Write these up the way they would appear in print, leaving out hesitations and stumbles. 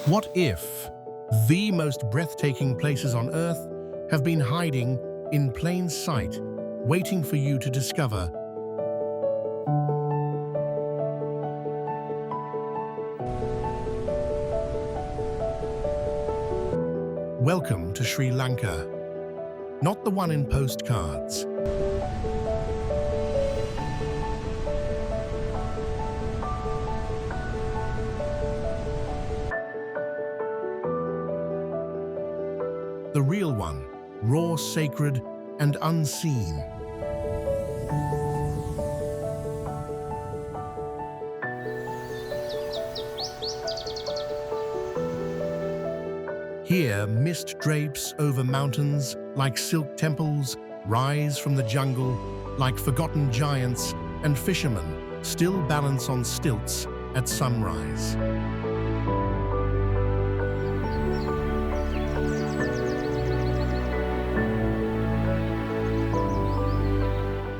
What if the most breathtaking places on Earth have been hiding in plain sight, waiting for you to discover? Welcome to Sri Lanka, not the one in postcards. The real one, raw, sacred, and unseen. Here, mist drapes over mountains like silk temples, rise from the jungle like forgotten giants, and fishermen still balance on stilts at sunrise.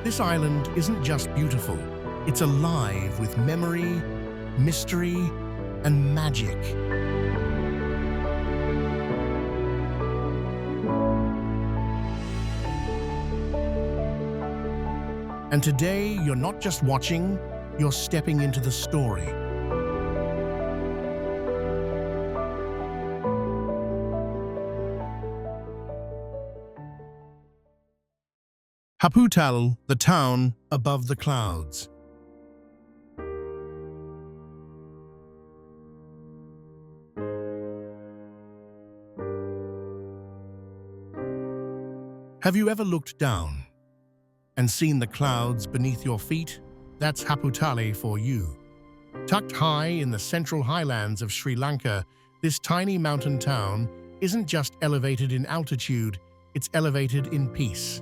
This island isn't just beautiful, it's alive with memory, mystery, and magic. And today, you're not just watching, you're stepping into the story. Haputale, the town above the clouds. Have you ever looked down and seen the clouds beneath your feet? That's Haputale for you. Tucked high in the central highlands of Sri Lanka, this tiny mountain town isn't just elevated in altitude, it's elevated in peace.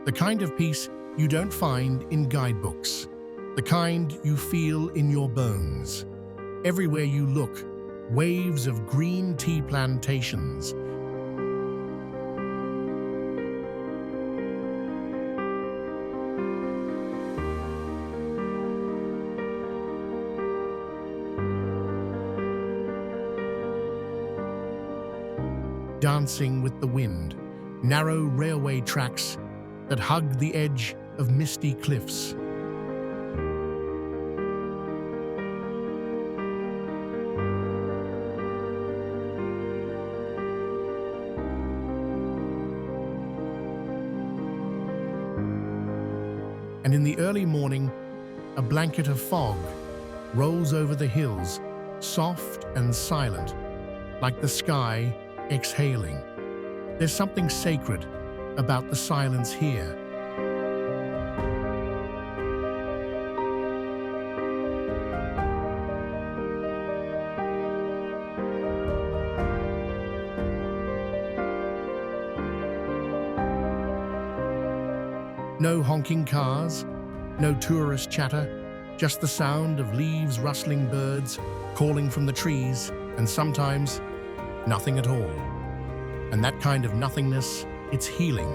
The kind of peace you don't find in guidebooks. The kind you feel in your bones. Everywhere you look, waves of green tea plantations. Dancing with the wind, narrow railway tracks that hug the edge of misty cliffs. And in the early morning, a blanket of fog rolls over the hills, soft and silent, like the sky exhaling. There's something sacred about the silence here. No honking cars, no tourist chatter, just the sound of leaves rustling, birds calling from the trees, and sometimes nothing at all. And that kind of nothingness, it's healing.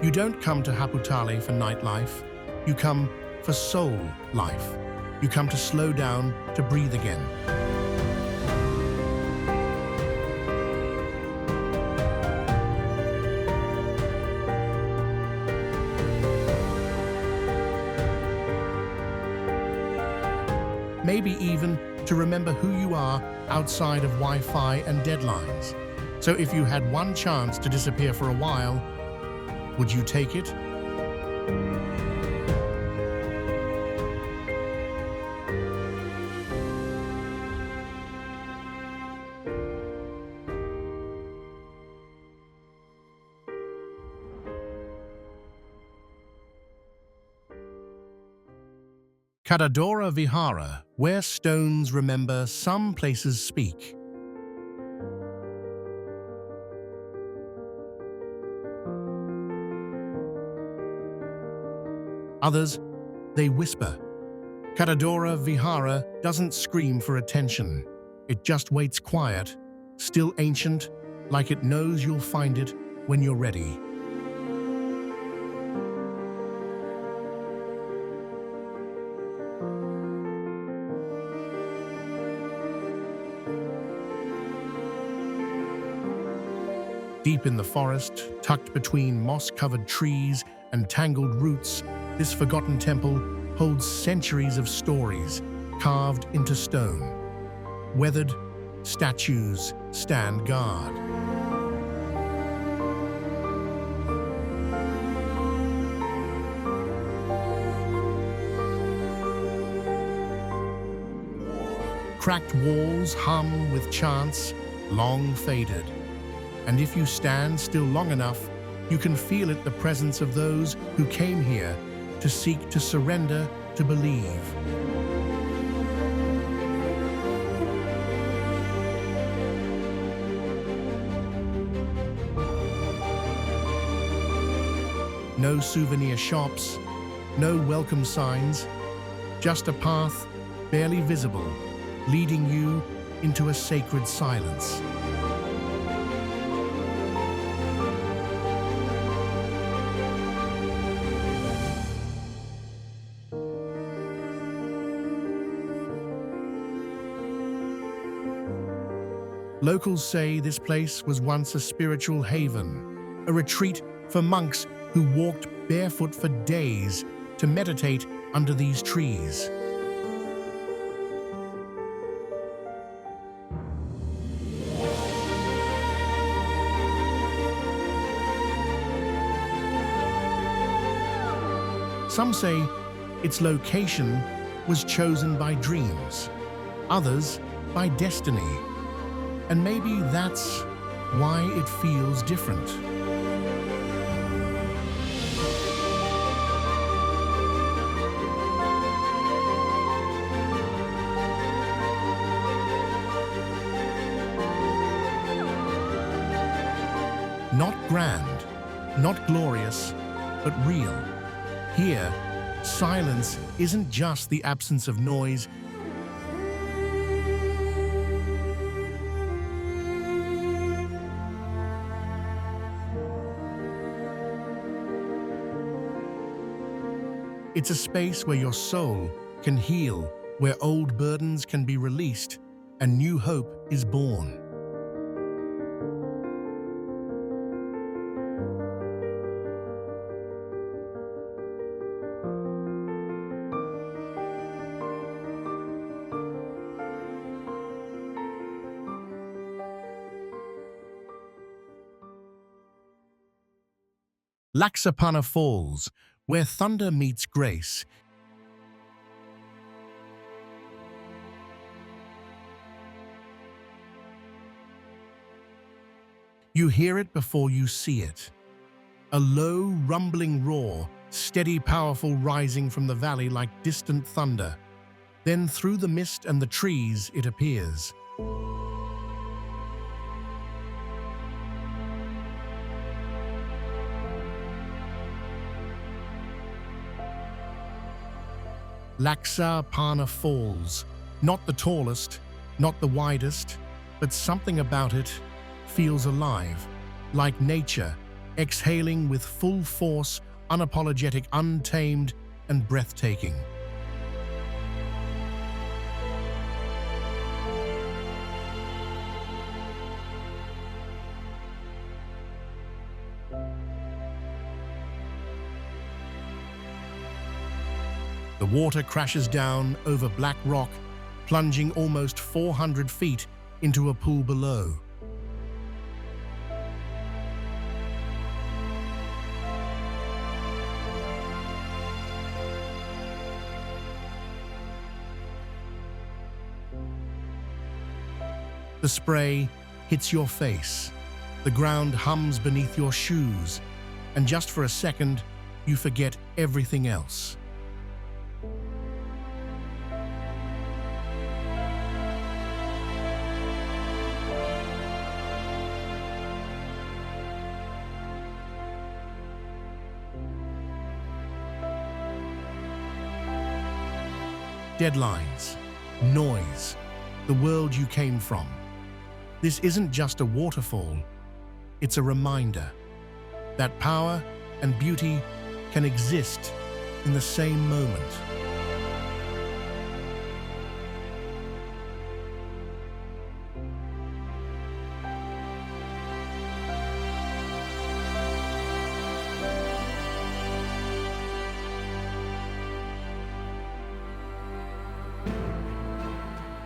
You don't come to Haputale for nightlife. You come for soul life. You come to slow down, to breathe again. Maybe even to remember who you are outside of Wi-Fi and deadlines. So if you had one chance to disappear for a while, would you take it? Kadadora Vihara, where stones remember, some places speak. Others, they whisper. Kadadora Vihara doesn't scream for attention. It just waits quiet, still ancient, like it knows you'll find it when you're ready. Deep in the forest, tucked between moss-covered trees and tangled roots, this forgotten temple holds centuries of stories carved into stone. Weathered statues stand guard. Cracked walls hum with chants long faded. And if you stand still long enough, you can feel it, the presence of those who came here to seek to surrender, to believe. No souvenir shops, no welcome signs, just a path barely visible, leading you into a sacred silence. Locals say this place was once a spiritual haven, a retreat for monks who walked barefoot for days to meditate under these trees. Some say its location was chosen by dreams, others by destiny. And maybe that's why it feels different. Not grand, not glorious, but real. Here, silence isn't just the absence of noise. It's a space where your soul can heal, where old burdens can be released, and new hope is born. Laxapana Falls, where thunder meets grace. You hear it before you see it. A low, rumbling roar, steady, powerful, rising from the valley like distant thunder. Then through the mist and the trees it appears. Laxapana Falls, not the tallest, not the widest, but something about it feels alive, like nature, exhaling with full force, unapologetic, untamed, and breathtaking. The water crashes down over black rock, plunging almost 400 feet into a pool below. The spray hits your face, the ground hums beneath your shoes, and just for a second, you forget everything else. deadlines, noise, the world you came from. This isn't just a waterfall, it's a reminder that power and beauty can exist in the same moment.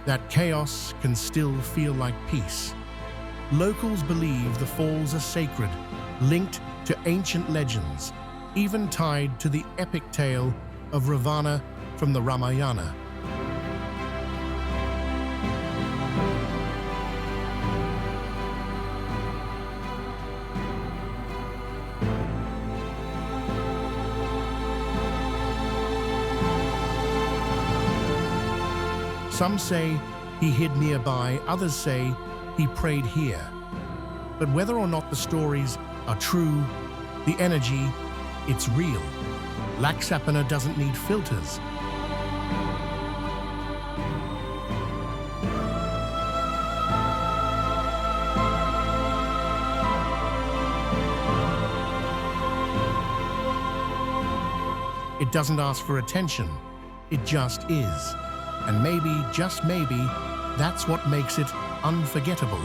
That chaos can still feel like peace. Locals believe the falls are sacred, linked to ancient legends, even tied to the epic tale of Ravana from the Ramayana. Some say he hid nearby, others say he prayed here. But whether or not the stories are true, the energy, it's real. Laxapana doesn't need filters. It doesn't ask for attention, it just is. And maybe, just maybe, that's what makes it unforgettable.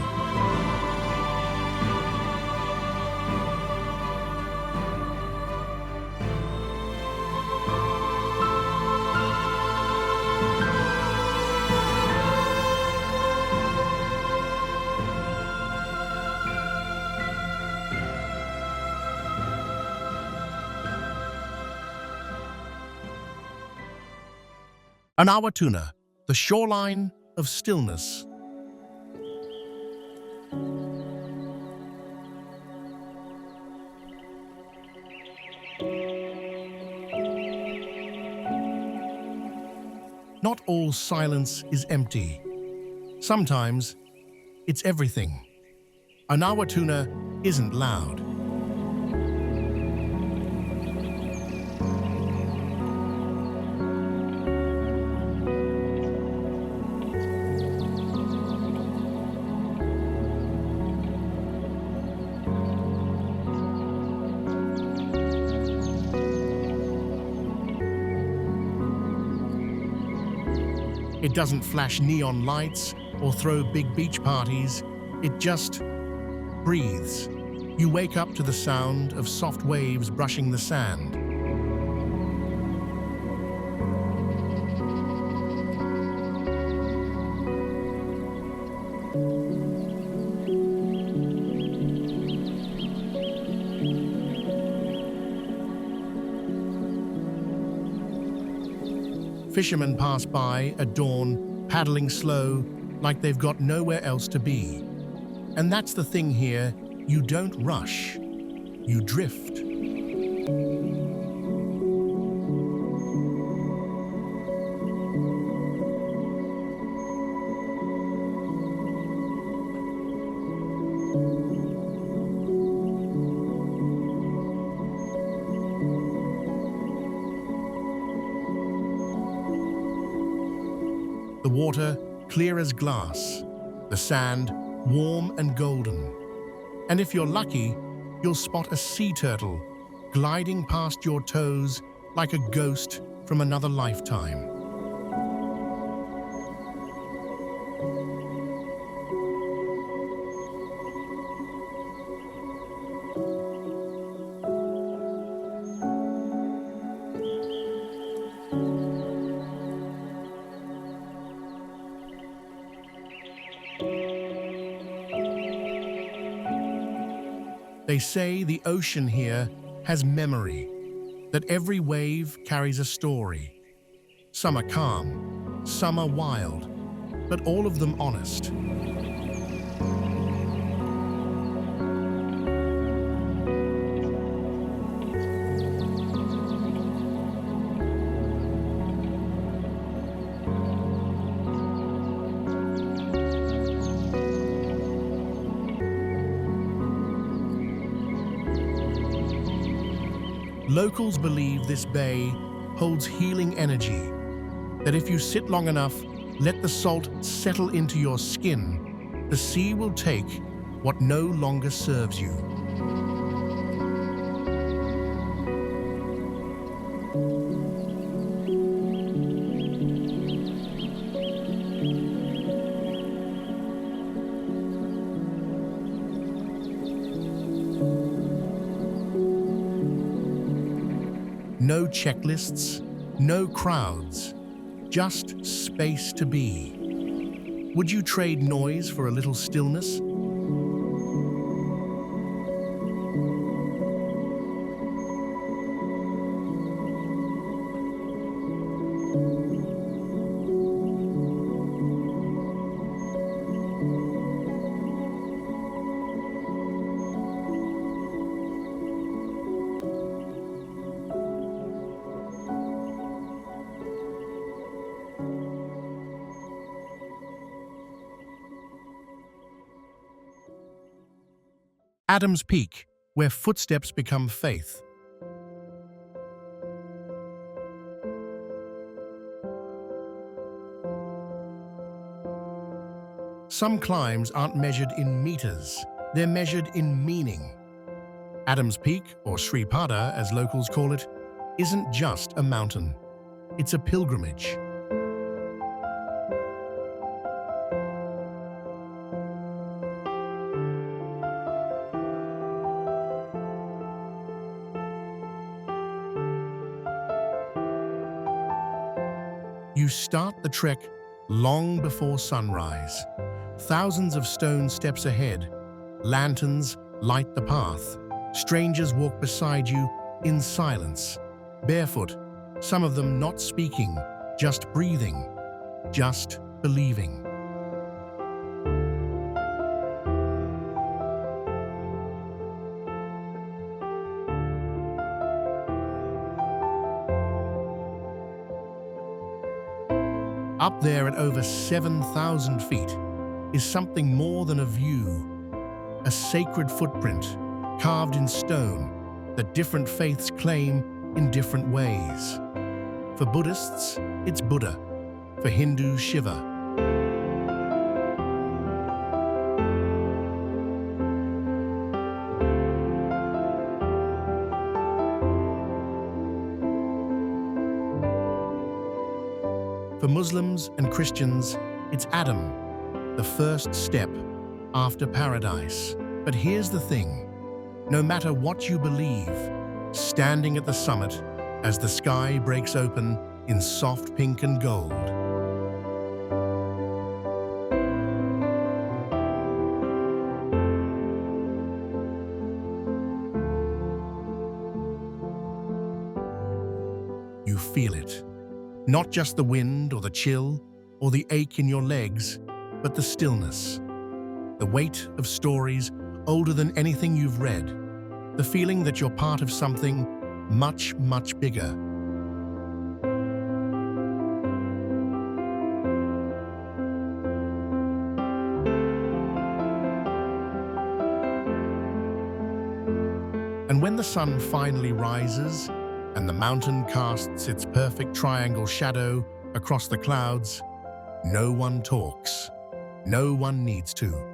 Unawatuna, the shoreline of stillness. Not all silence is empty. Sometimes it's everything. Unawatuna isn't loud. It doesn't flash neon lights or throw big beach parties. It just breathes. You wake up to the sound of soft waves brushing the sand. Fishermen pass by at dawn, paddling slow, like they've got nowhere else to be. And that's the thing here, you don't rush, you drift. The water, clear as glass. The sand, warm and golden. And if you're lucky, you'll spot a sea turtle gliding past your toes like a ghost from another lifetime. They say the ocean here has memory, that every wave carries a story. Some are calm, some are wild, but all of them honest. Locals believe this bay holds healing energy, that if you sit long enough, let the salt settle into your skin, the sea will take what no longer serves you. No checklists, no crowds, just space to be. Would you trade noise for a little stillness? Adam's Peak, where footsteps become faith. Some climbs aren't measured in meters, they're measured in meaning. Adam's Peak, or Sri Pada as locals call it, isn't just a mountain. It's a pilgrimage. You start the trek long before sunrise. Thousands of stone steps ahead. Lanterns light the path. Strangers walk beside you in silence, barefoot, some of them not speaking, just breathing, just believing. Up there at over 7,000 feet is something more than a view, a sacred footprint carved in stone that different faiths claim in different ways. For Buddhists, it's Buddha. For Hindus, Shiva. For Muslims and Christians, it's Adam, the first step after paradise. But here's the thing, no matter what you believe, standing at the summit as the sky breaks open in soft pink and gold, you feel it. Not just the wind or the chill or the ache in your legs, but the stillness. The weight of stories older than anything you've read. The feeling that you're part of something much, much bigger. And when the sun finally rises, and the mountain casts its perfect triangle shadow across the clouds, no one talks. No one needs to.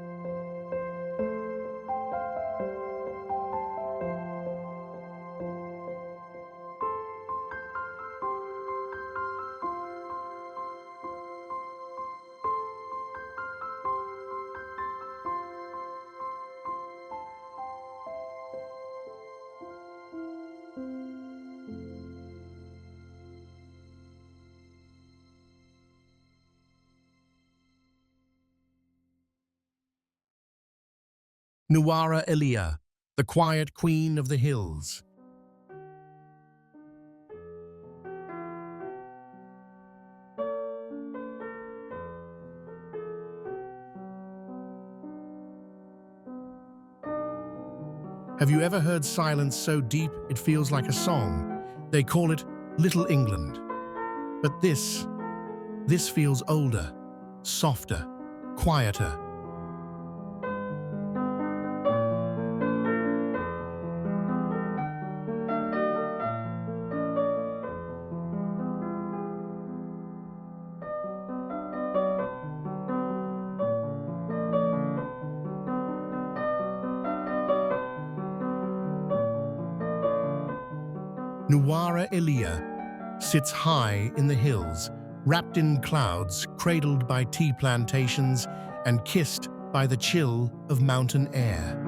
Nuwara Eliya, the quiet queen of the hills. Have you ever heard silence so deep it feels like a song? They call it Little England. But this feels older, softer, quieter. Nuwara Eliya sits high in the hills, wrapped in clouds, cradled by tea plantations, and kissed by the chill of mountain air.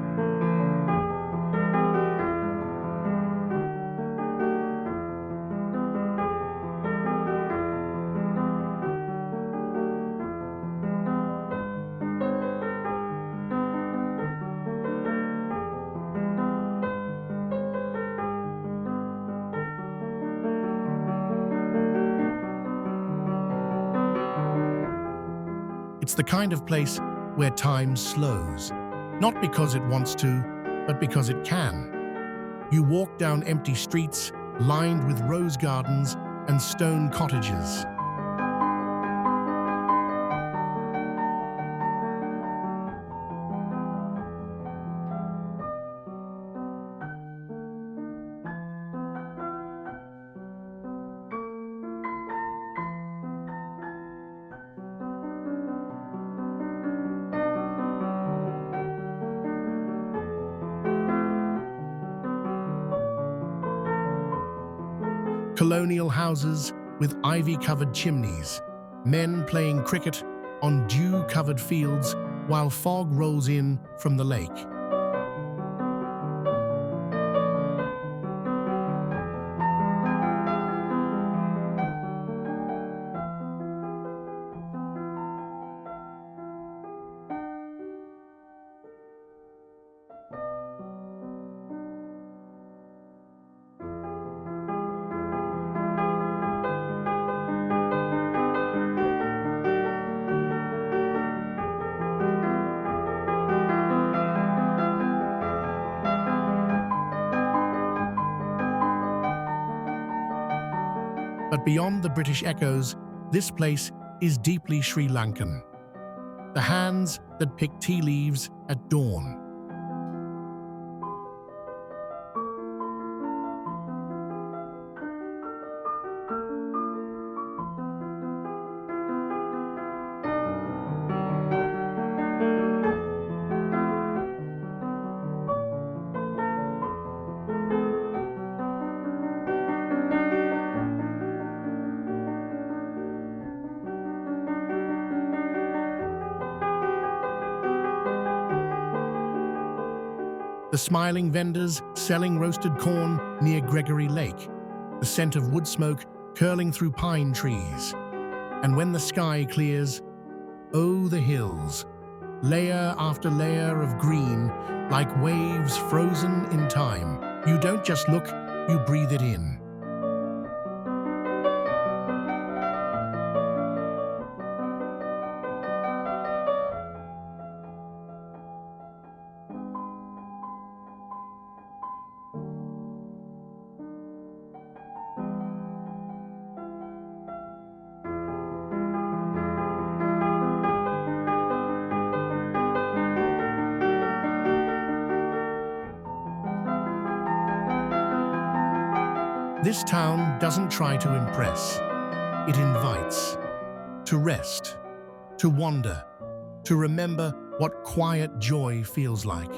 It's the kind of place where time slows, not because it wants to, but because it can. You walk down empty streets lined with rose gardens and stone cottages. Colonial houses with ivy-covered chimneys, men playing cricket on dew-covered fields while fog rolls in from the lake. But beyond the British echoes, this place is deeply Sri Lankan. The hands that pick tea leaves at dawn. The smiling vendors selling roasted corn near Gregory Lake, the scent of wood smoke curling through pine trees. And when the sky clears, oh, the hills, layer after layer of green, like waves frozen in time. You don't just look, you breathe it in. This town doesn't try to impress. It invites. To rest, to wander, to remember what quiet joy feels like.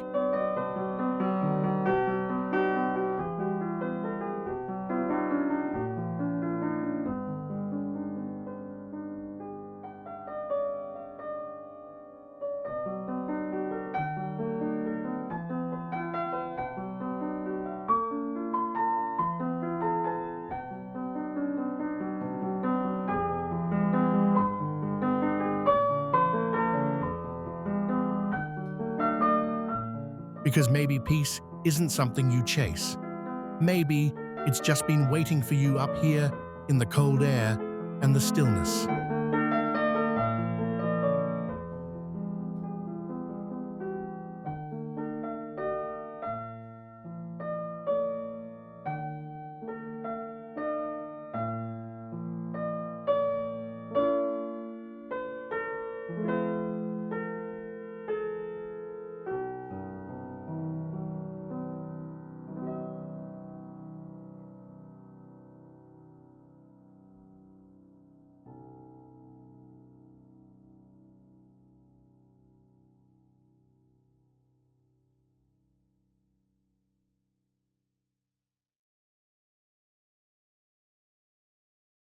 Because maybe peace isn't something you chase. Maybe it's just been waiting for you up here in the cold air and the stillness.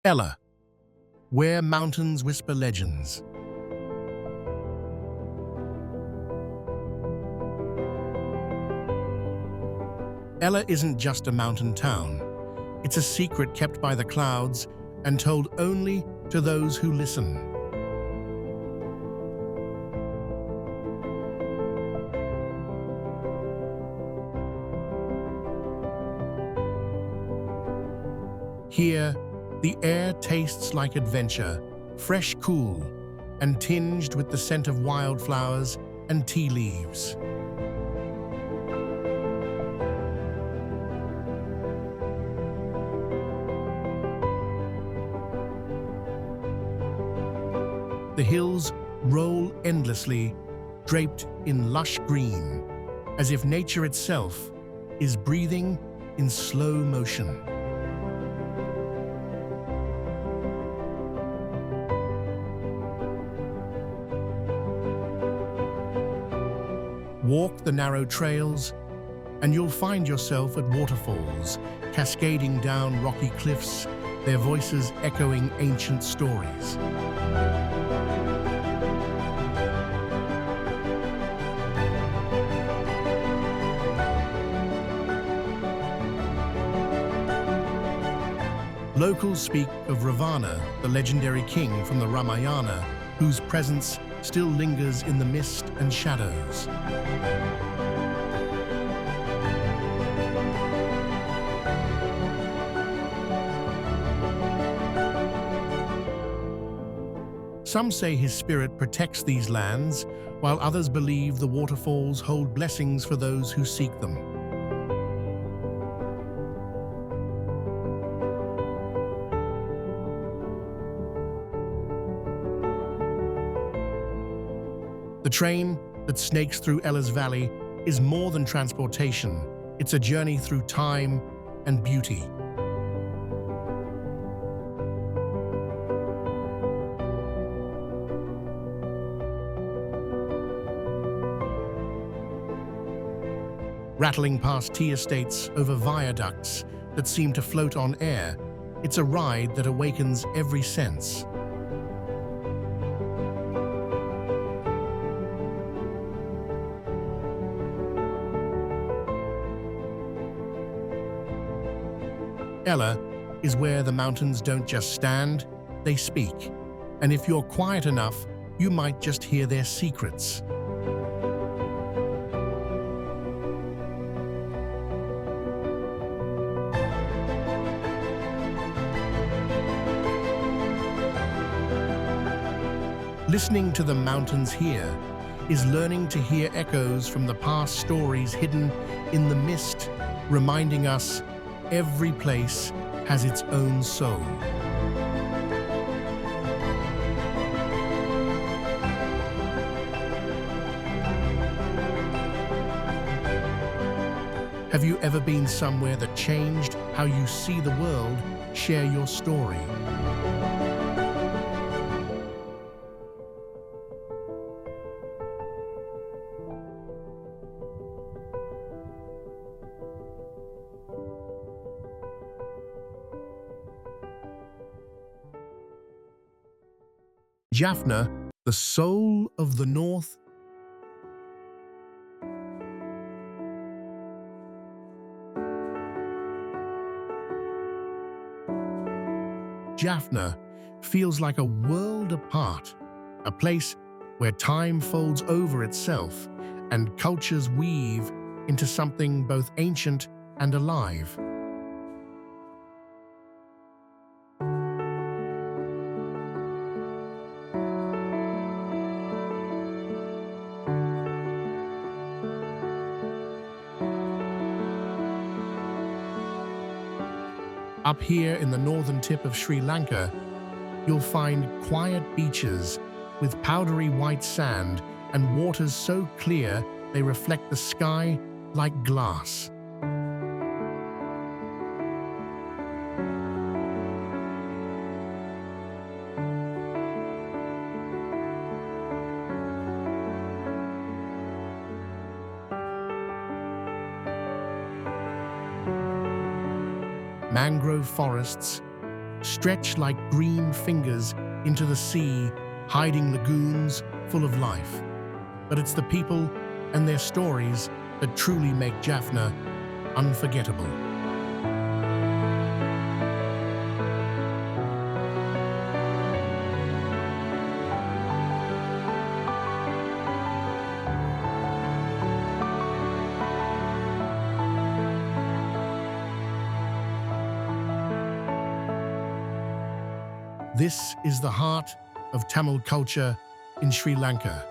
Ella, where mountains whisper legends. Ella isn't just a mountain town. It's a secret kept by the clouds and told only to those who listen. Here, the air tastes like adventure, fresh, cool, and tinged with the scent of wildflowers and tea leaves. The hills roll endlessly, draped in lush green, as if nature itself is breathing in slow motion. Walk the narrow trails, and you'll find yourself at waterfalls, cascading down rocky cliffs, their voices echoing ancient stories. Locals speak of Ravana, the legendary king from the Ramayana, whose presence still lingers in the mist and shadows. Some say his spirit protects these lands, while others believe the waterfalls hold blessings for those who seek them. The train that snakes through Ella's Valley is more than transportation. It's a journey through time and beauty. Rattling past tea estates over viaducts that seem to float on air, it's a ride that awakens every sense. Ella is where the mountains don't just stand, they speak. And if you're quiet enough, you might just hear their secrets. Listening to the mountains here is learning to hear echoes from the past stories hidden in the mist, reminding us every place has its own soul. Have you ever been somewhere that changed how you see the world? Share your story. Jaffna, the soul of the north. Jaffna feels like a world apart, a place where time folds over itself and cultures weave into something both ancient and alive. Up here in the northern tip of Sri Lanka, you'll find quiet beaches with powdery white sand and waters so clear they reflect the sky like glass. Mangrove forests, stretch like green fingers into the sea, hiding lagoons full of life. But it's the people and their stories that truly make Jaffna unforgettable. This is the heart of Tamil culture in Sri Lanka.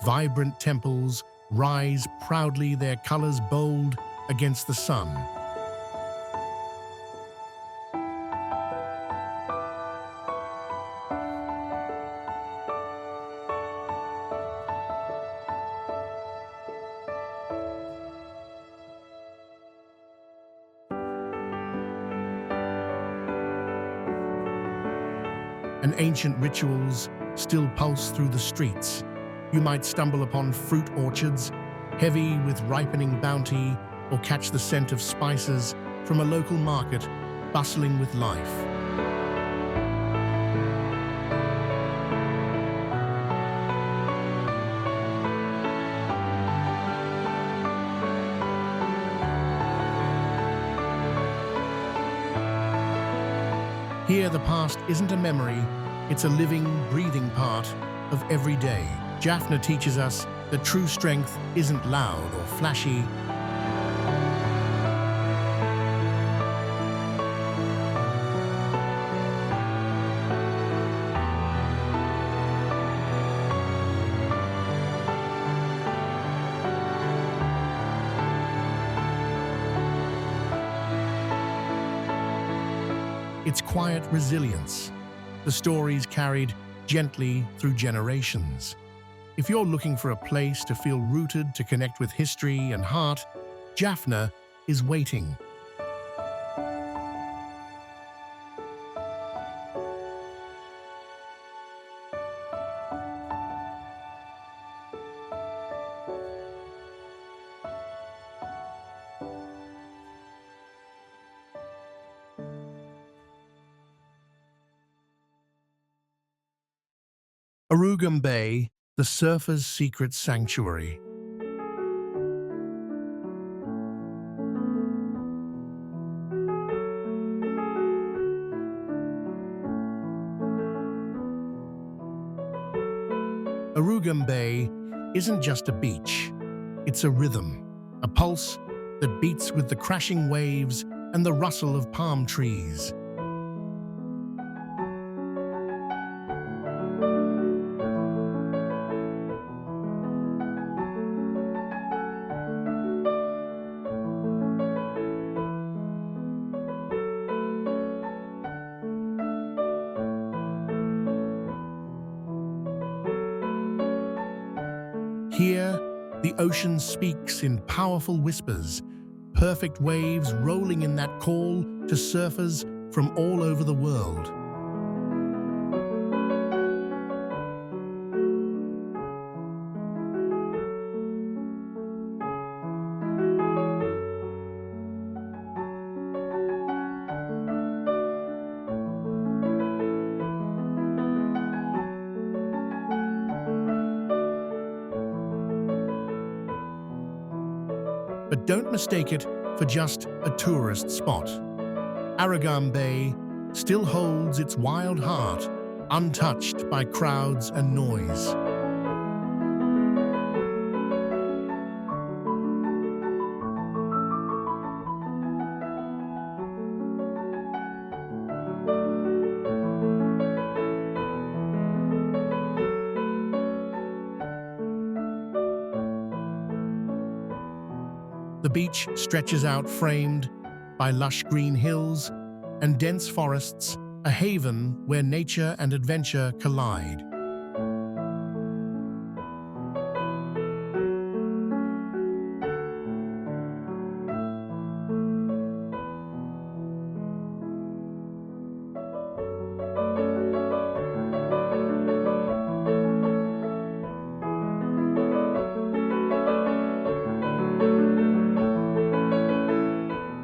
Vibrant temples rise proudly, their colors bold against the sun. And ancient rituals still pulse through the streets. You might stumble upon fruit orchards, heavy with ripening bounty, or catch the scent of spices from a local market bustling with life. Here, the past isn't a memory, it's a living, breathing part of every day. Jaffna teaches us that true strength isn't loud or flashy. It's quiet resilience, the stories carried gently through generations. If you're looking for a place to feel rooted, to connect with history and heart, Jaffna is waiting. Arugam Bay, the surfer's secret sanctuary. Arugam Bay isn't just a beach, it's a rhythm, a pulse that beats with the crashing waves and the rustle of palm trees. Here, the ocean speaks in powerful whispers, perfect waves rolling in that call to surfers from all over the world. But don't mistake it for just a tourist spot. Arugam Bay still holds its wild heart, untouched by crowds and noise. The beach stretches out framed by lush green hills and dense forests, a haven where nature and adventure collide.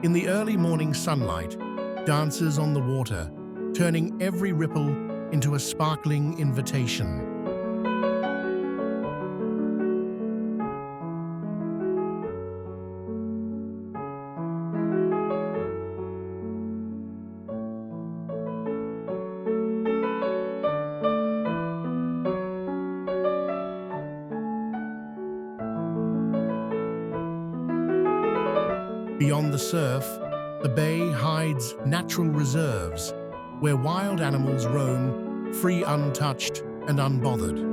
In the early morning sunlight, dancers on the water turning every ripple into a sparkling invitation. Beyond the surf, the bay hides natural reserves where wild animals roam, free, untouched, and unbothered.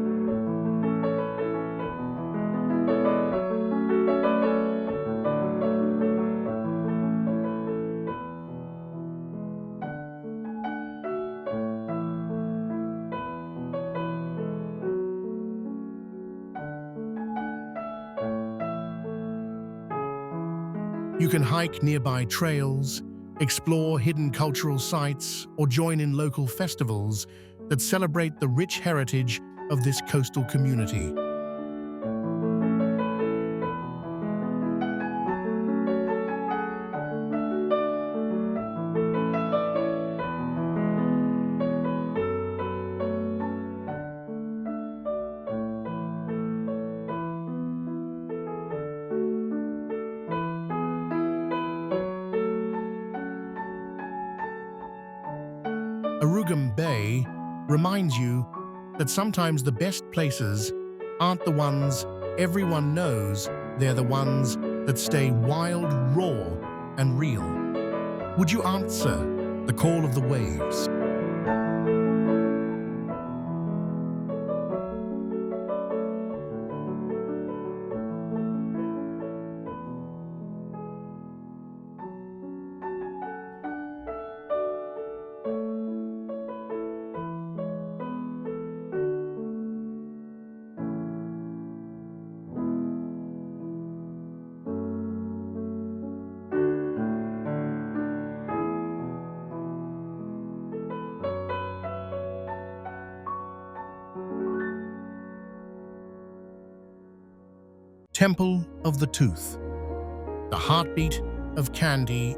You can hike nearby trails, explore hidden cultural sites, or join in local festivals that celebrate the rich heritage of this coastal community. Arugam Bay reminds you that sometimes the best places aren't the ones everyone knows, they're the ones that stay wild, raw, and real. Would you answer the call of the waves? Temple of the Tooth, the heartbeat of Kandy.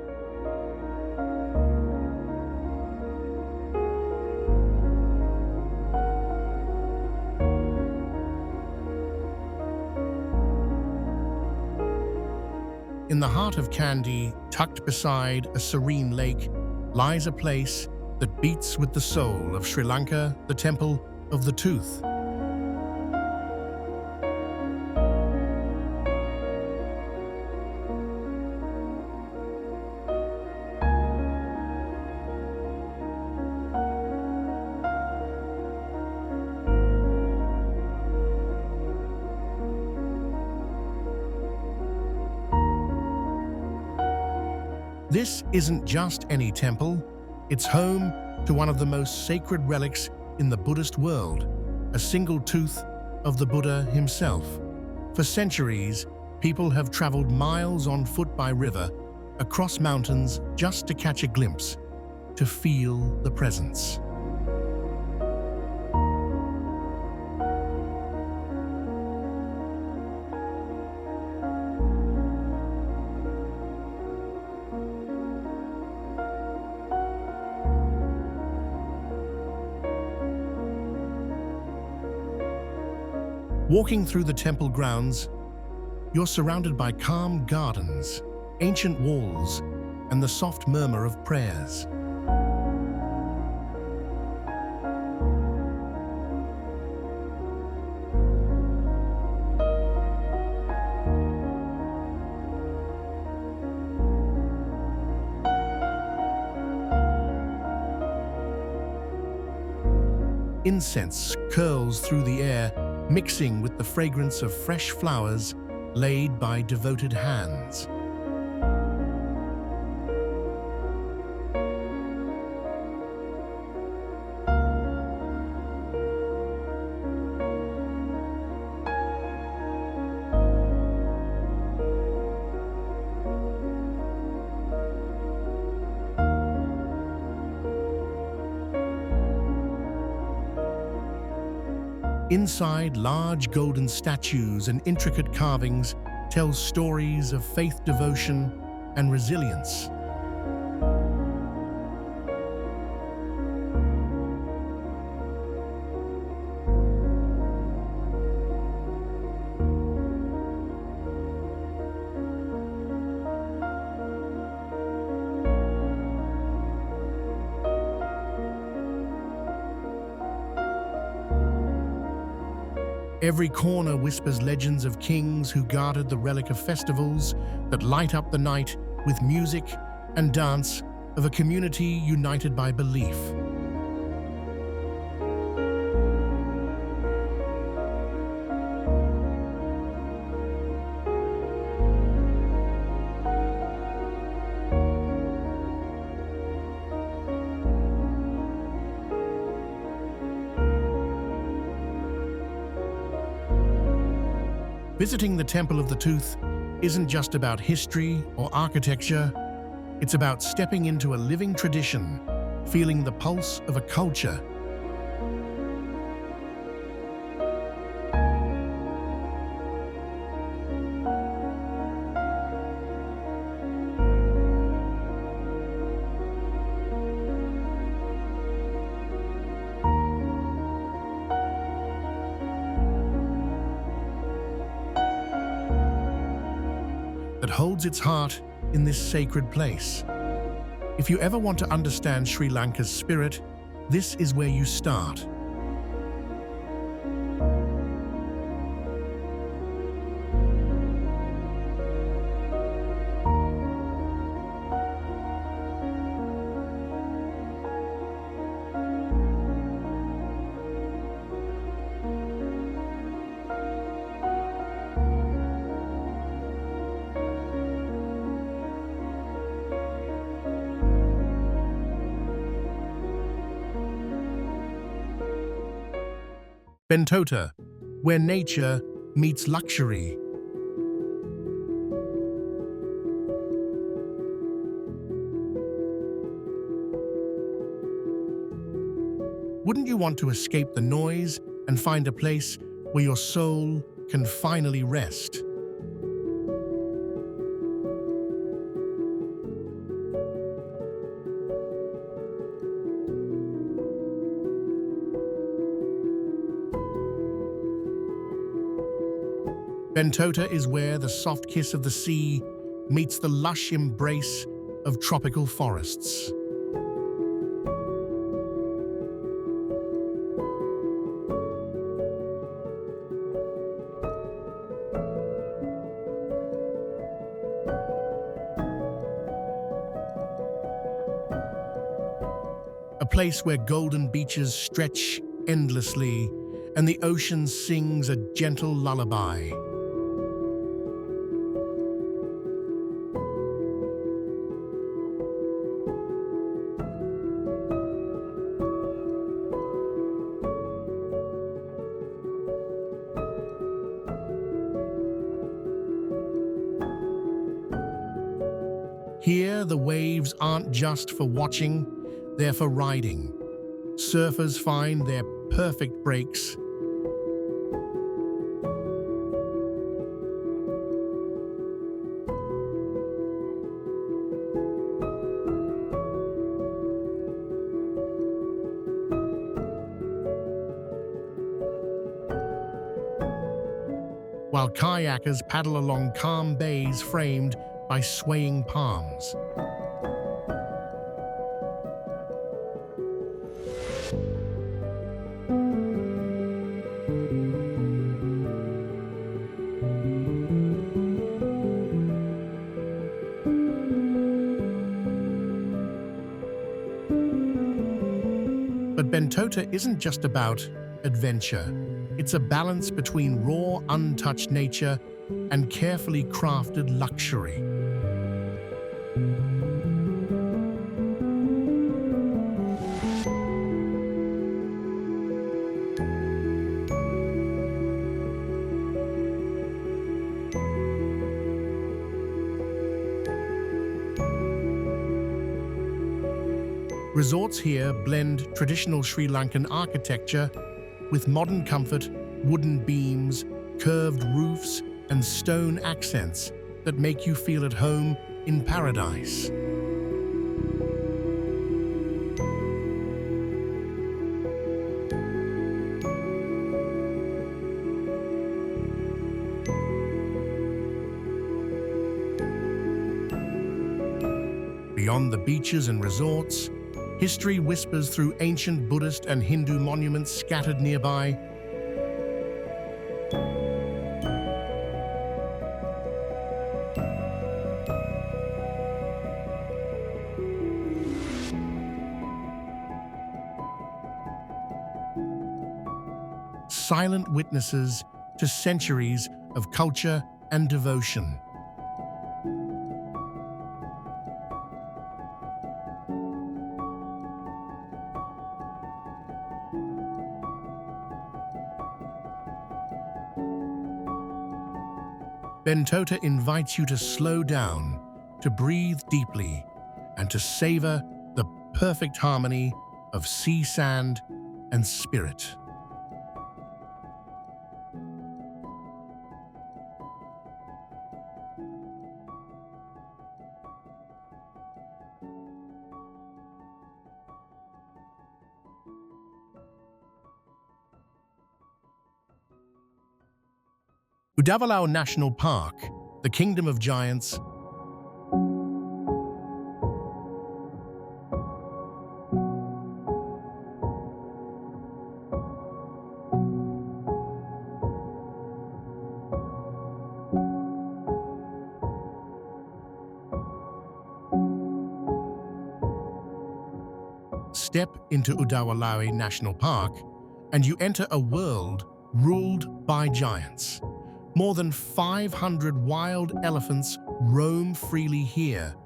In the heart of Kandy, tucked beside a serene lake, lies a place that beats with the soul of Sri Lanka, the Temple of the Tooth. This isn't just any temple, it's home to one of the most sacred relics in the Buddhist world, a single tooth of the Buddha himself. For centuries, people have traveled miles on foot by river, across mountains just to catch a glimpse, to feel the presence. Walking through the temple grounds, you're surrounded by calm gardens, ancient walls, and the soft murmur of prayers. Incense curls through the air, mixing with the fragrance of fresh flowers laid by devoted hands. Inside, large golden statues and intricate carvings tell stories of faith, devotion, and resilience. Every corner whispers legends of kings who guarded the relic of festivals that light up the night with music and dance of a community united by belief. Visiting the Temple of the Tooth isn't just about history or architecture, it's about stepping into a living tradition, feeling the pulse of a culture. That holds its heart in this sacred place. If you ever want to understand Sri Lanka's spirit, this is where you start. Bentota, where nature meets luxury. Wouldn't you want to escape the noise and find a place where your soul can finally rest? Bentota is where the soft kiss of the sea meets the lush embrace of tropical forests. A place where golden beaches stretch endlessly and the ocean sings a gentle lullaby. Here, the waves aren't just for watching, they're for riding. Surfers find their perfect breaks. While kayakers paddle along calm bays framed by swaying palms. But Bentota isn't just about adventure. It's a balance between raw, untouched nature and carefully crafted luxury. Resorts here blend traditional Sri Lankan architecture with modern comfort, wooden beams, curved roofs, and stone accents that make you feel at home in paradise. Beyond the beaches and resorts, history whispers through ancient Buddhist and Hindu monuments scattered nearby. silent witnesses to centuries of culture and devotion. Bentota invites you to slow down, to breathe deeply, and to savor the perfect harmony of sea sand and spirit. Udawalawe National Park, the Kingdom of Giants. Step into Udawalawe National Park, and you enter a world ruled by giants. More than 500 wild elephants roam freely here.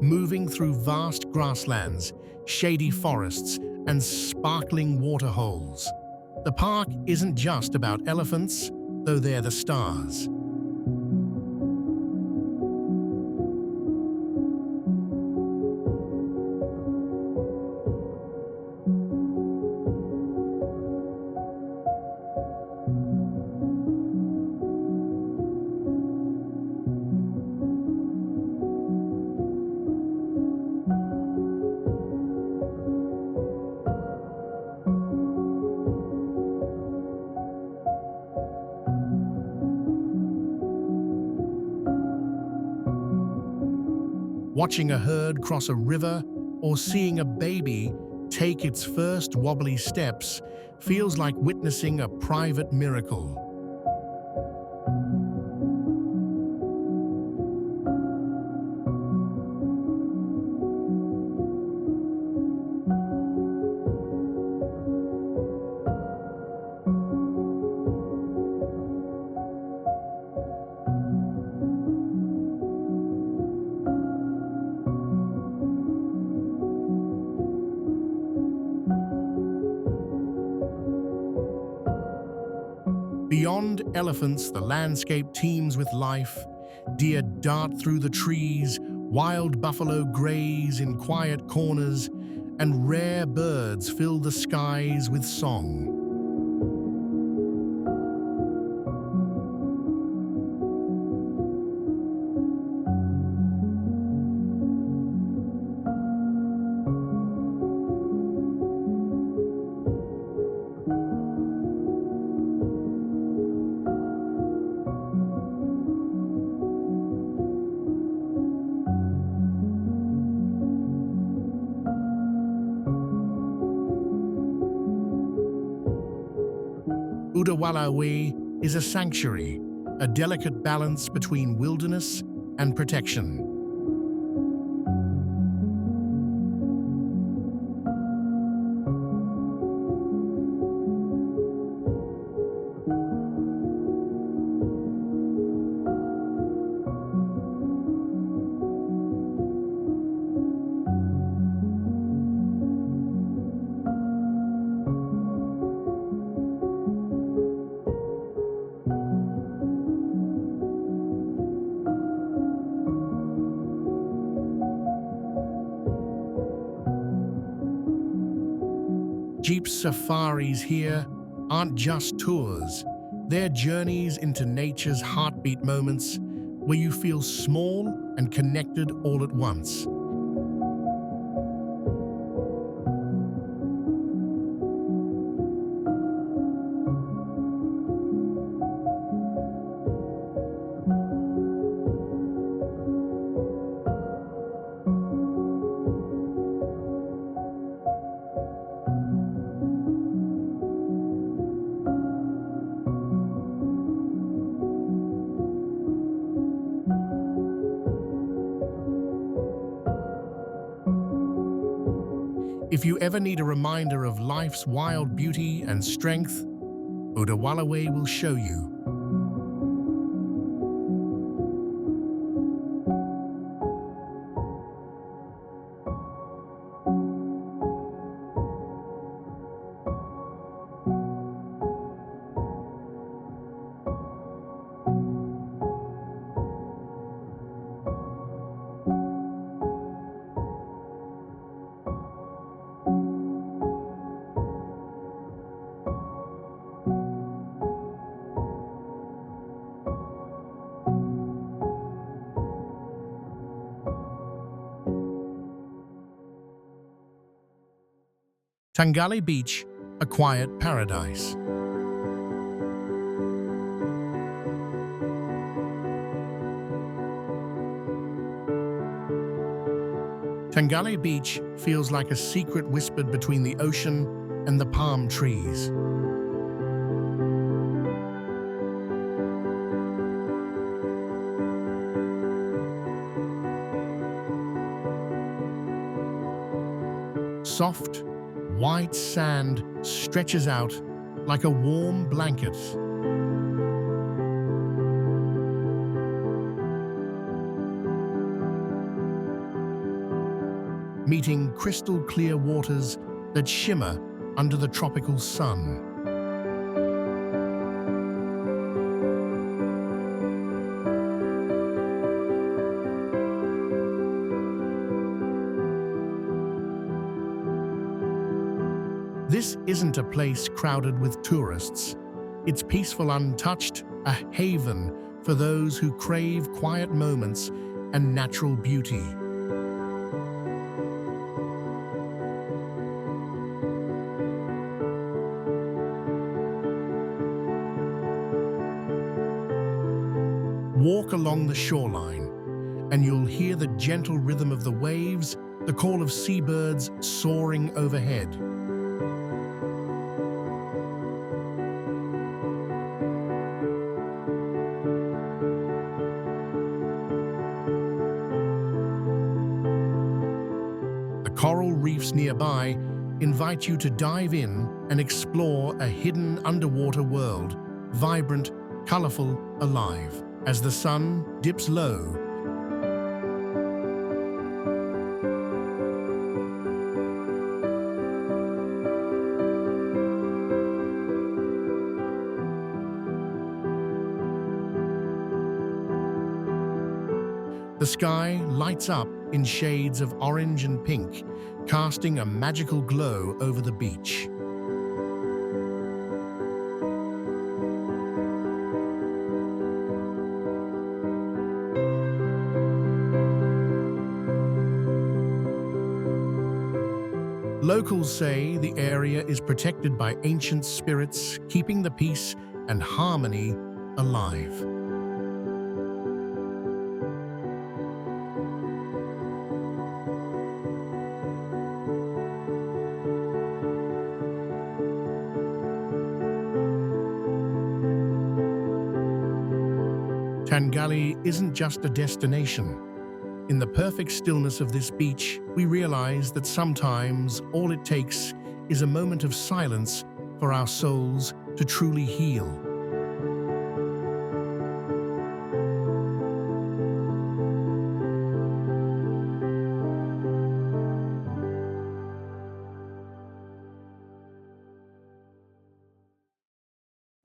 Moving through vast grasslands, shady forests, and sparkling waterholes. The park isn't just about elephants, though they're the stars. Watching a herd cross a river or seeing a baby take its first wobbly steps feels like witnessing a private miracle. Beyond elephants, the landscape teems with life. Deer dart through the trees, wild buffalo graze in quiet corners, and rare birds fill the skies with song. Udawalawe is a sanctuary, a delicate balance between wilderness and protection. Jeep safaris here aren't just tours, they're journeys into nature's heartbeat moments where you feel small and connected all at once. If you ever need a reminder of life's wild beauty and strength, Udawalawe will show you. Tangalle Beach, a quiet paradise. Tangalle Beach feels like a secret whispered between the ocean and the palm trees. Soft, white sand stretches out like a warm blanket. Meeting crystal clear waters that shimmer under the tropical sun. This isn't a place crowded with tourists. It's peaceful, untouched, a haven for those who crave quiet moments and natural beauty. Walk along the shoreline, and you'll hear the gentle rhythm of the waves, the call of seabirds soaring overhead. Coral reefs nearby invite you to dive in and explore a hidden underwater world, vibrant, colorful, alive. As the sun dips low, the sky lights up in shades of orange and pink, casting a magical glow over the beach. Locals say the area is protected by ancient spirits, keeping the peace and harmony alive. Tangalle isn't just a destination. In the perfect stillness of this beach, we realize that sometimes all it takes is a moment of silence for our souls to truly heal.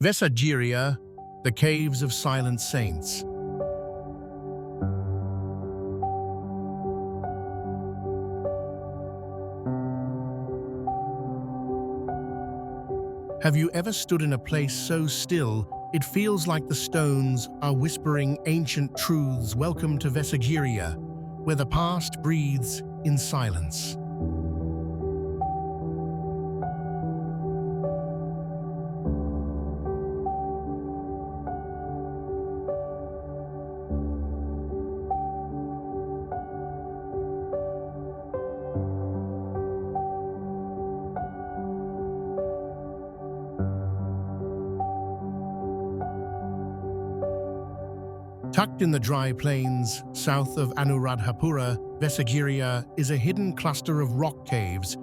Vessagiriya, the Caves of Silent Saints. Have you ever stood in a place so still, it feels like the stones are whispering ancient truths? Welcome to Vessagiriya, where the past breathes in silence. Tucked in the dry plains south of Anuradhapura, Vessagiriya is a hidden cluster of rock caves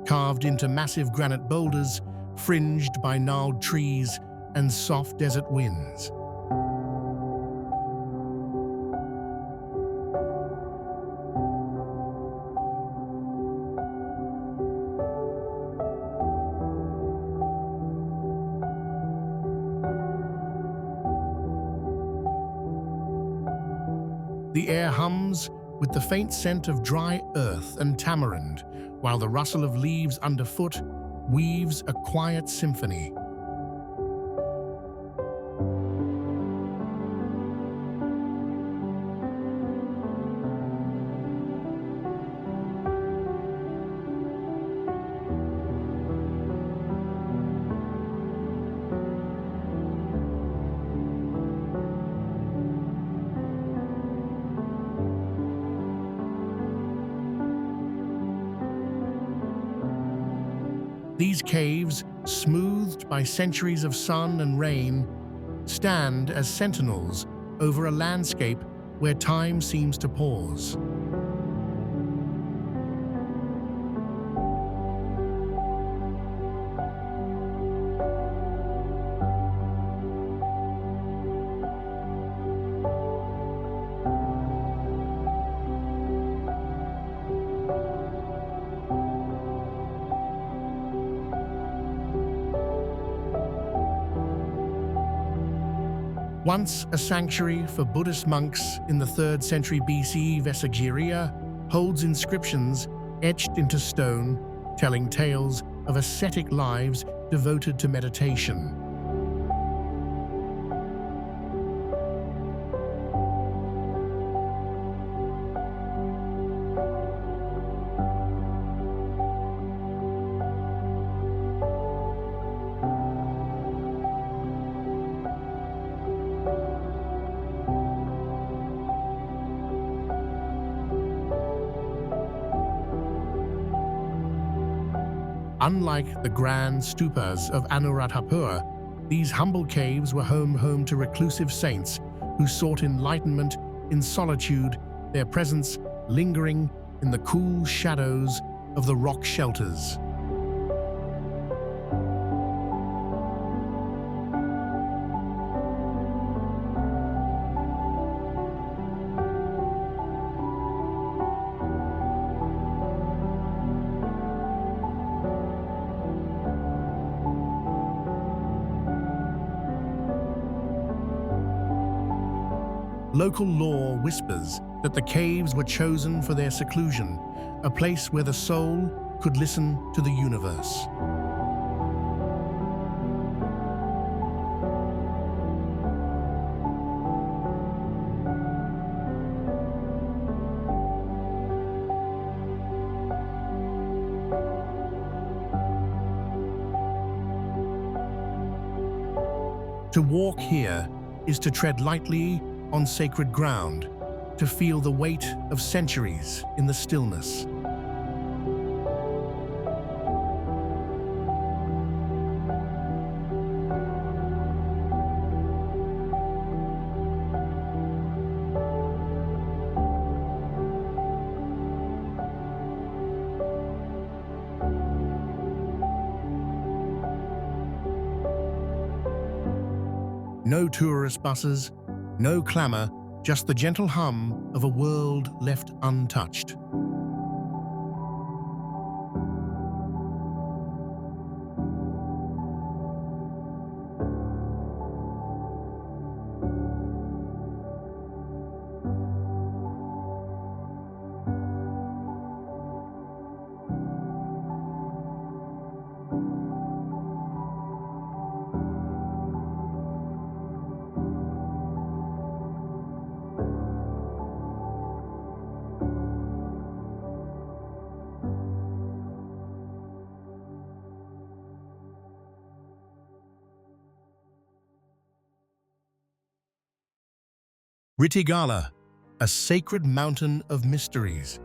carved into massive granite boulders, fringed by gnarled trees and soft desert winds. The air hums with the faint scent of dry earth and tamarind, while the rustle of leaves underfoot weaves a quiet symphony. These caves, smoothed by centuries of sun and rain, stand as sentinels over a landscape where time seems to pause. Once a sanctuary for Buddhist monks in the 3rd century BCE, Vessagiriya holds inscriptions etched into stone, telling tales of ascetic lives devoted to meditation. Unlike the grand stupas of Anuradhapura, these humble caves were home to reclusive saints who sought enlightenment in solitude, their presence lingering in the cool shadows of the rock shelters. Local lore whispers that the caves were chosen for their seclusion, a place where the soul could listen to the universe. To walk here is to tread lightly on sacred ground, to feel the weight of centuries in the stillness. No tourist buses, no clamor, just the gentle hum of a world left untouched. Ritigala, a sacred mountain of mysteries.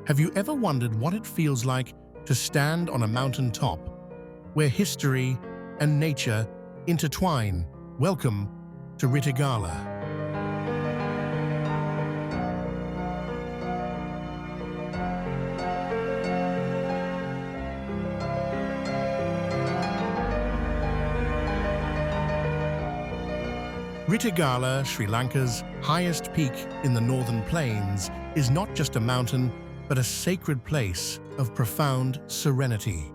Have you ever wondered what it feels like to stand on a mountain top, where history and nature intertwine? Welcome to Ritigala. Ritigala, Sri Lanka's highest peak in the northern plains, is not just a mountain, but a sacred place of profound serenity.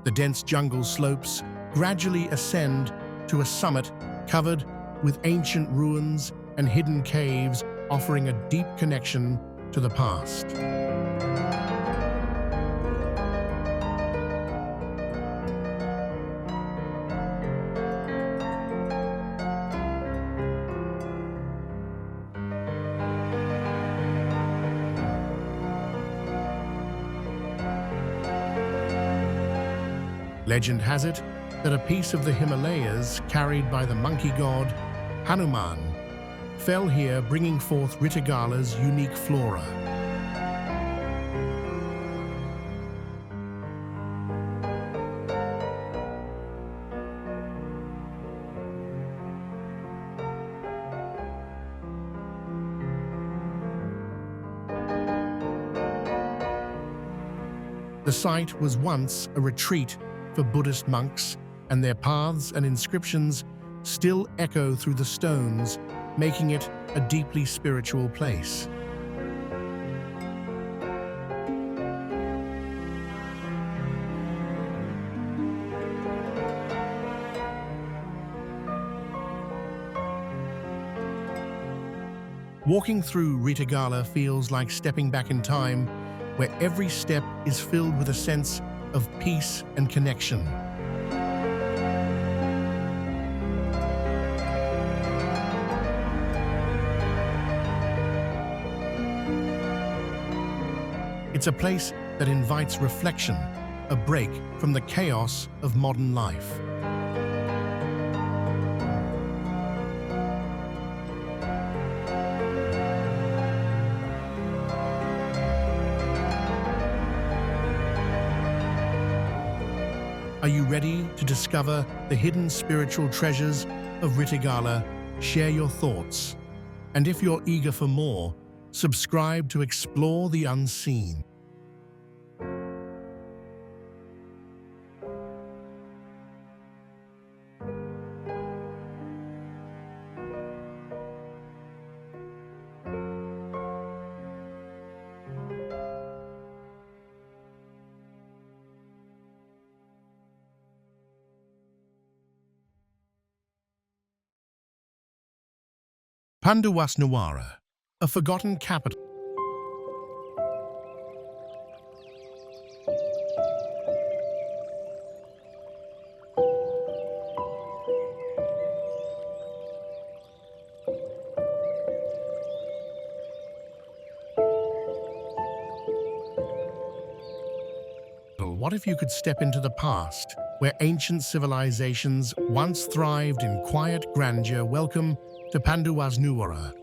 The dense jungle slopes gradually ascend to a summit covered with ancient ruins and hidden caves, offering a deep connection to the past. Legend has it that a piece of the Himalayas carried by the monkey god Hanuman fell here, bringing forth Ritigala's unique flora. The site was once a retreat for Buddhist monks, and their paths and inscriptions still echo through the stones, making it a deeply spiritual place. Walking through Ritigala feels like stepping back in time, where every step is filled with a sense of peace and connection. It's a place that invites reflection, a break from the chaos of modern life. Are you ready to discover the hidden spiritual treasures of Ritigala? Share your thoughts. And if you're eager for more, subscribe to explore the unseen. Panduwasnuwara, a forgotten capital. What if you could step into the past, where ancient civilizations once thrived in quiet grandeur? Welcome to Panduwasnuwara.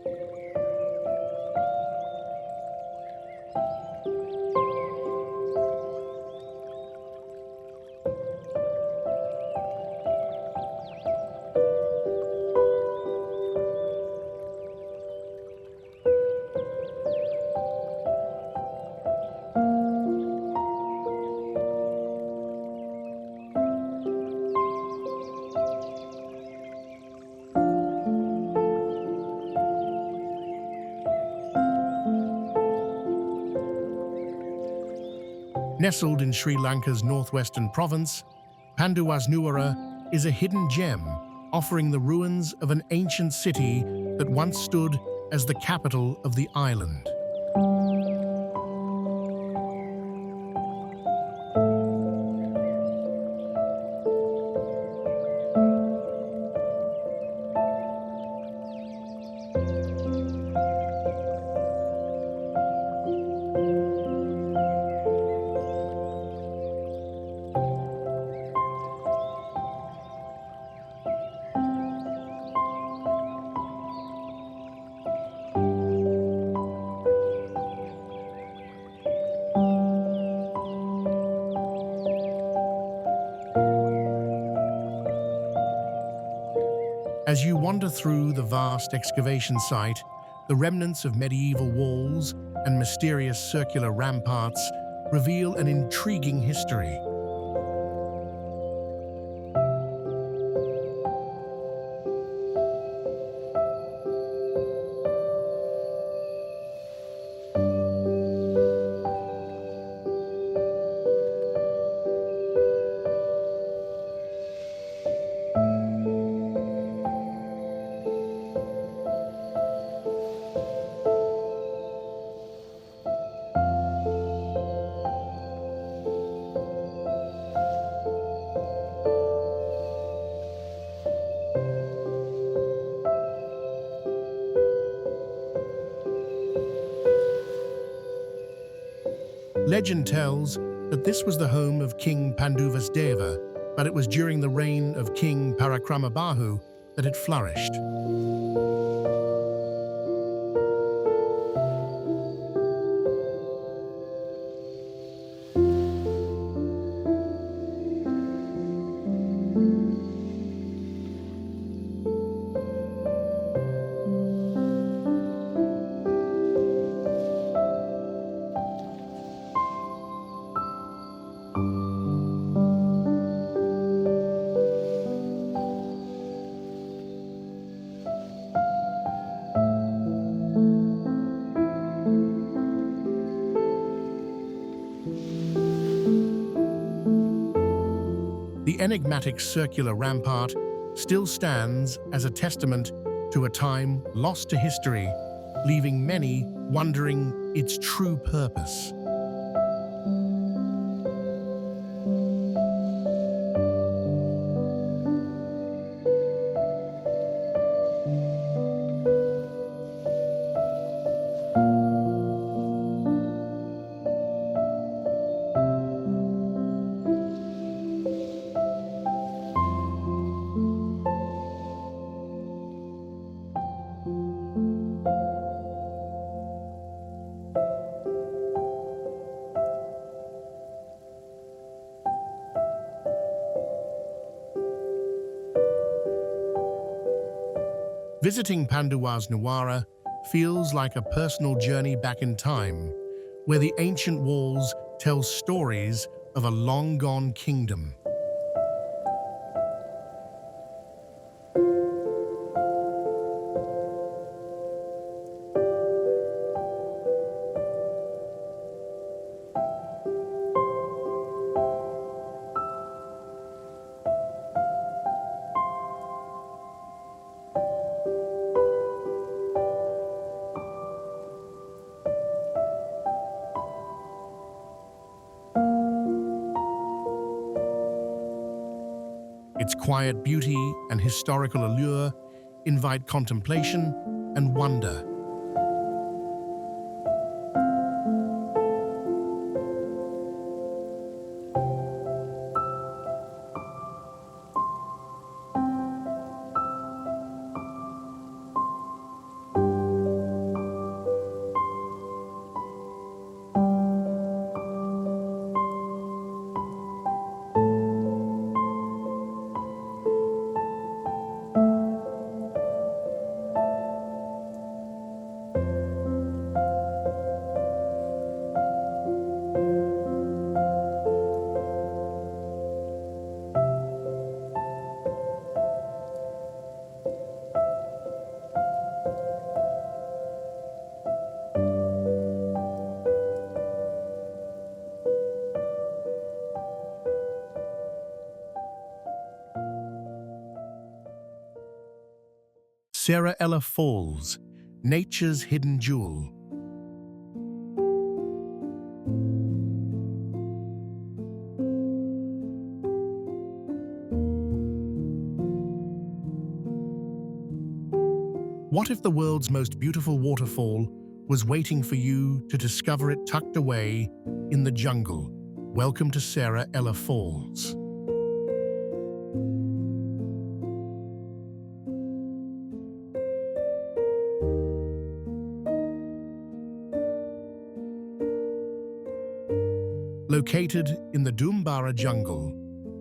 Nestled in Sri Lanka's northwestern province, Panduwasnuwara is a hidden gem, offering the ruins of an ancient city that once stood as the capital of the island. As you wander through the vast excavation site, the remnants of medieval walls and mysterious circular ramparts reveal an intriguing history. Legend tells that this was the home of King Panduwasnuwara, but it was during the reign of King Parakramabahu that it flourished. The enigmatic circular rampart still stands as a testament to a time lost to history, leaving many wondering its true purpose. Visiting Panduwasnuwara feels like a personal journey back in time, where the ancient walls tell stories of a long-gone kingdom. Its quiet beauty and historical allure invite contemplation and wonder. Sinharaja Falls, nature's hidden jewel. What if the world's most beautiful waterfall was waiting for you to discover it tucked away in the jungle? Welcome to Sinharaja Falls. Located in the Dumbara jungle,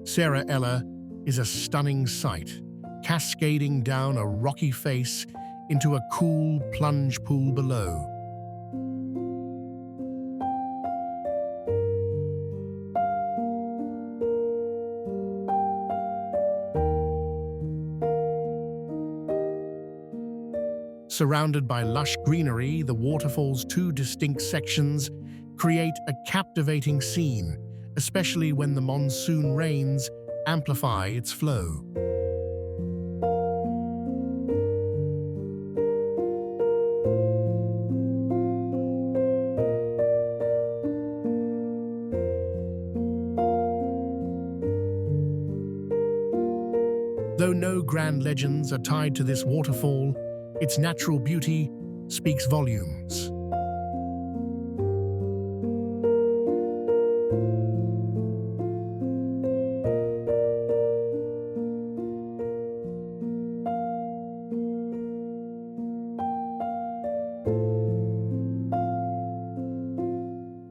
Sinharaja is a stunning sight, cascading down a rocky face into a cool plunge pool below. Surrounded by lush greenery, the waterfall's two distinct sections create a captivating scene, especially when the monsoon rains amplify its flow. Though no grand legends are tied to this waterfall, its natural beauty speaks volumes.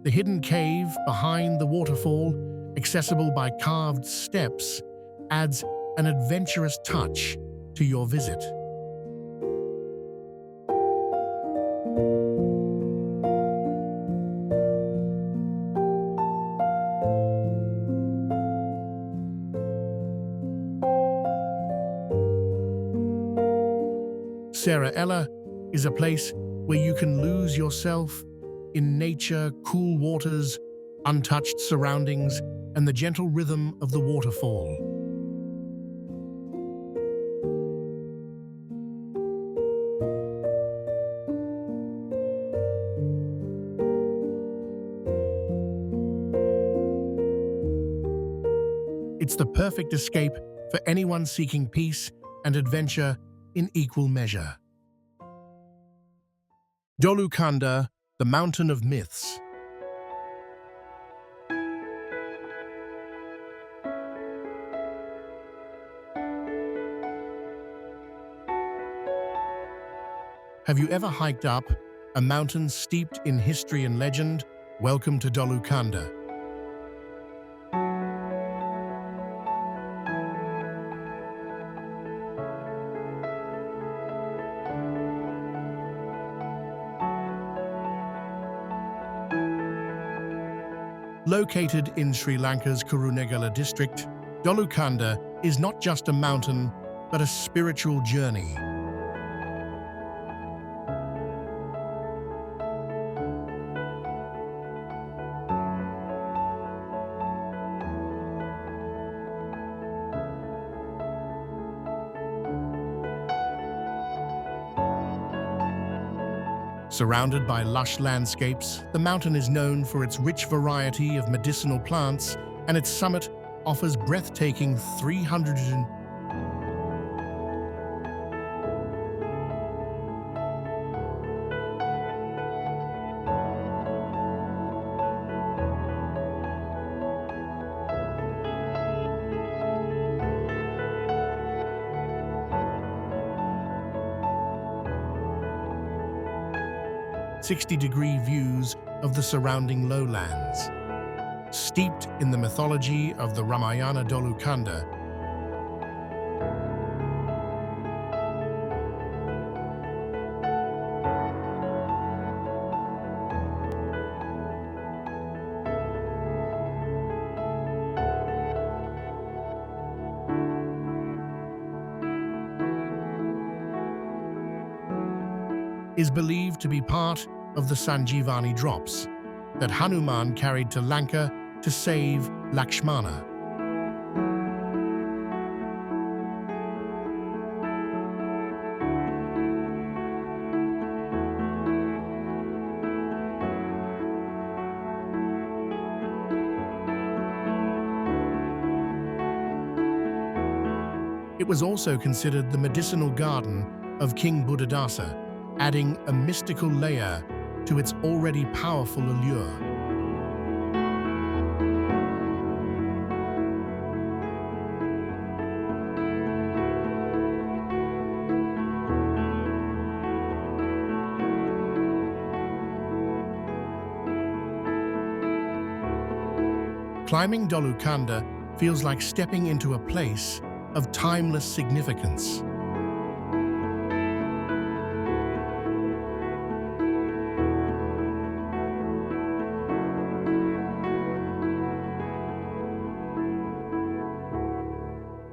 The hidden cave behind the waterfall, accessible by carved steps, adds an adventurous touch to your visit. Ella is a place where you can lose yourself in nature, cool waters, untouched surroundings, and the gentle rhythm of the waterfall. It's the perfect escape for anyone seeking peace and adventure in equal measure. Dolukanda, the Mountain of Myths. Have you ever hiked up a mountain steeped in history and legend? Welcome to Dolukanda. Located in Sri Lanka's Kurunegala district, Dolukanda is not just a mountain, but a spiritual journey. Surrounded by lush landscapes, the mountain is known for its rich variety of medicinal plants, and its summit offers breathtaking 300 60-degree views of the surrounding lowlands. Steeped in the mythology of the Ramayana, Dolukanda is believed to be part of the Sanjeevani drops that Hanuman carried to Lanka to save Laxapana. It was also considered the medicinal garden of King Buddhadasa, adding a mystical layer to its already powerful allure. Climbing Dolukanda feels like stepping into a place of timeless significance.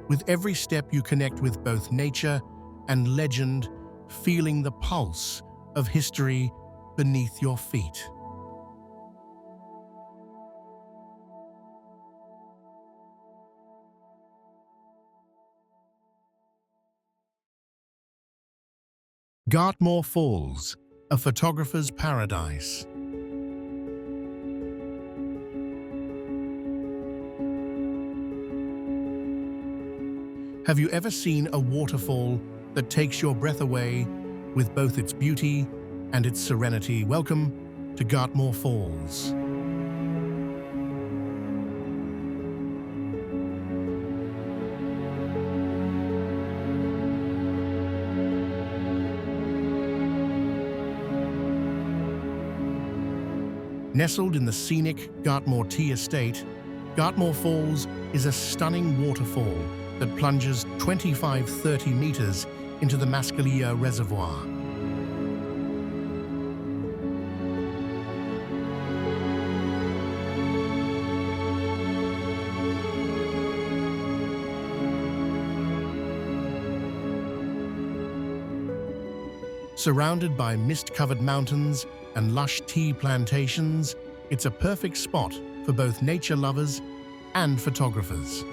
With every step you connect with both nature and legend, feeling the pulse of history beneath your feet. Gartmore Falls, a photographer's paradise. Have you ever seen a waterfall that takes your breath away with both its beauty and its serenity? Welcome to Gartmore Falls. Nestled in the scenic Gartmore Tea Estate, Gartmore Falls is a stunning waterfall that plunges 25-30 meters into the Vessagiriya reservoir. Surrounded by mist-covered mountains and lush tea plantations, it's a perfect spot for both nature lovers and photographers.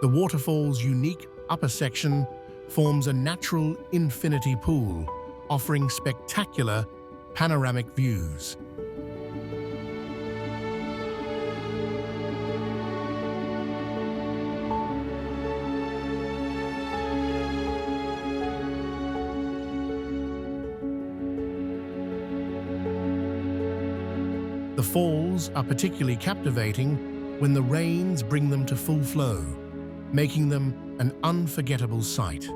The waterfall's unique upper section forms a natural infinity pool, offering spectacular panoramic views. The falls are particularly captivating when the rains bring them to full flow, making them an unforgettable sight.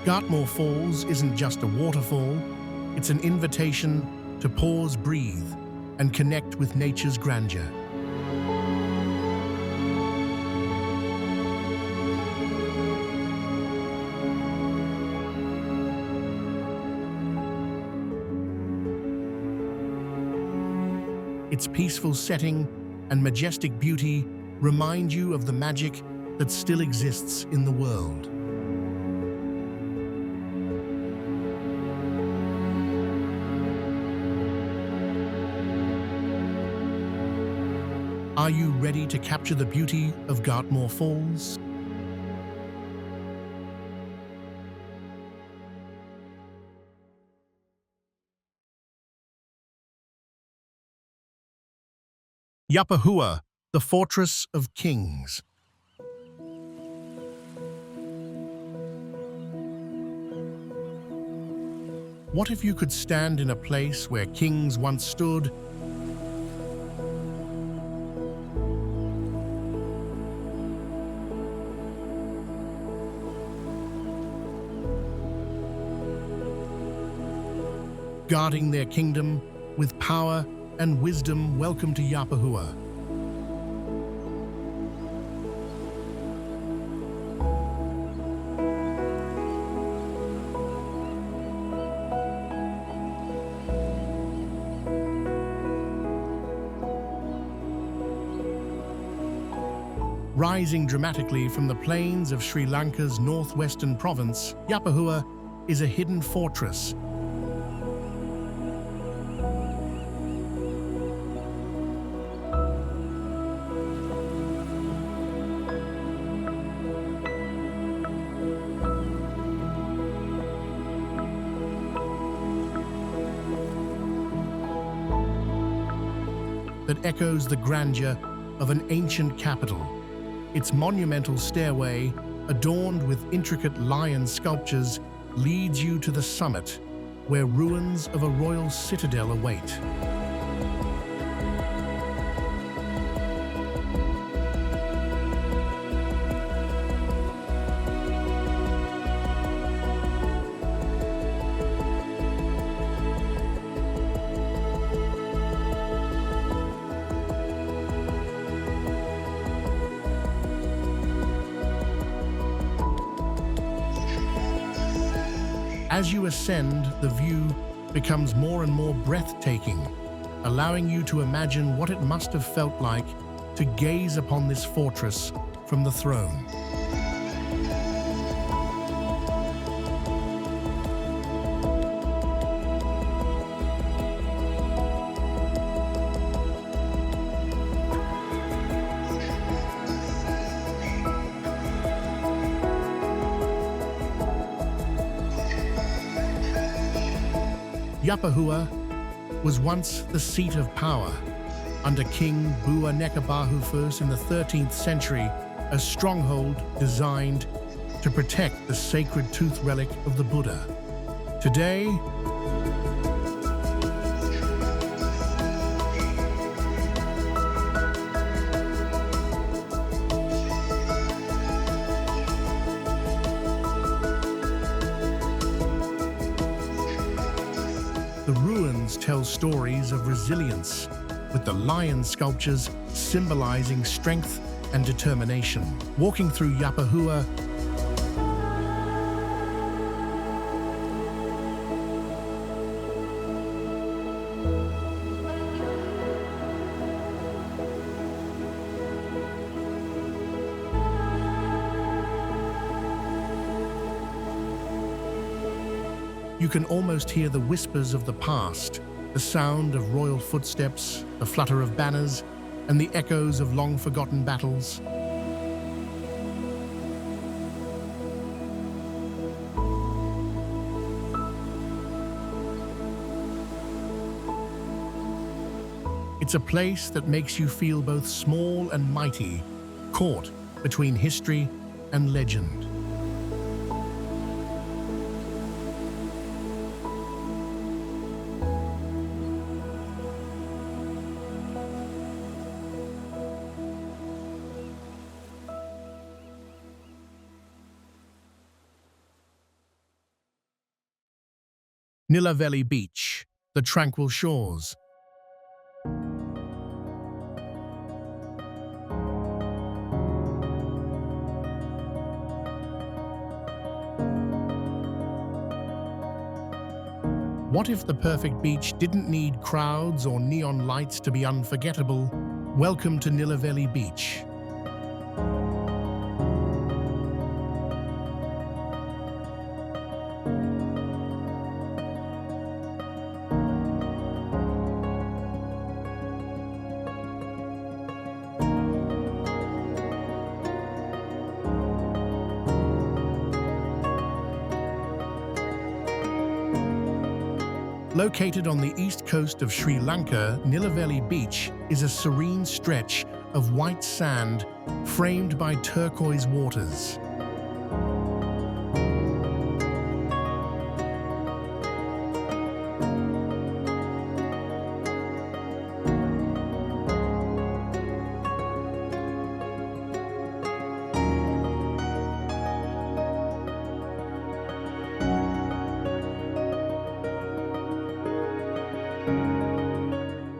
Gartmore Falls isn't just a waterfall, it's an invitation to pause, breathe, and connect with nature's grandeur. Its peaceful setting and majestic beauty remind you of the magic that still exists in the world. Are you ready to capture the beauty of Gartmore Falls? Yapahuwa, the Fortress of Kings. What if you could stand in a place where kings once stood? Guarding their kingdom with power and wisdom. Welcome to Yapahuwa. Rising dramatically from the plains of Sri Lanka's northwestern province, Yapahuwa is a hidden fortress. That echoes the grandeur of an ancient capital. Its monumental stairway, adorned with intricate lion sculptures, leads you to the summit, where ruins of a royal citadel await. As you ascend, the view becomes more and more breathtaking, allowing you to imagine what it must have felt like to gaze upon this fortress from the throne. Yapahuwa was once the seat of power. Under King Buwanekabahu I in the 13th century, a stronghold designed to protect the sacred tooth relic of the Buddha. Today, the ruins tell stories of resilience, with the lion sculptures symbolizing strength and determination. Walking through Yapahuwa, you can almost hear the whispers of the past, the sound of royal footsteps, the flutter of banners, and the echoes of long-forgotten battles. It's a place that makes you feel both small and mighty, caught between history and legend. Nilaveli Beach, the tranquil shores. What if the perfect beach didn't need crowds or neon lights to be unforgettable? Welcome to Nilaveli Beach. Located on the east coast of Sri Lanka, Nilaveli Beach is a serene stretch of white sand framed by turquoise waters.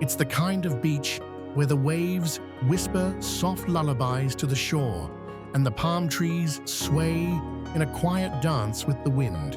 It's the kind of beach where the waves whisper soft lullabies to the shore and the palm trees sway in a quiet dance with the wind.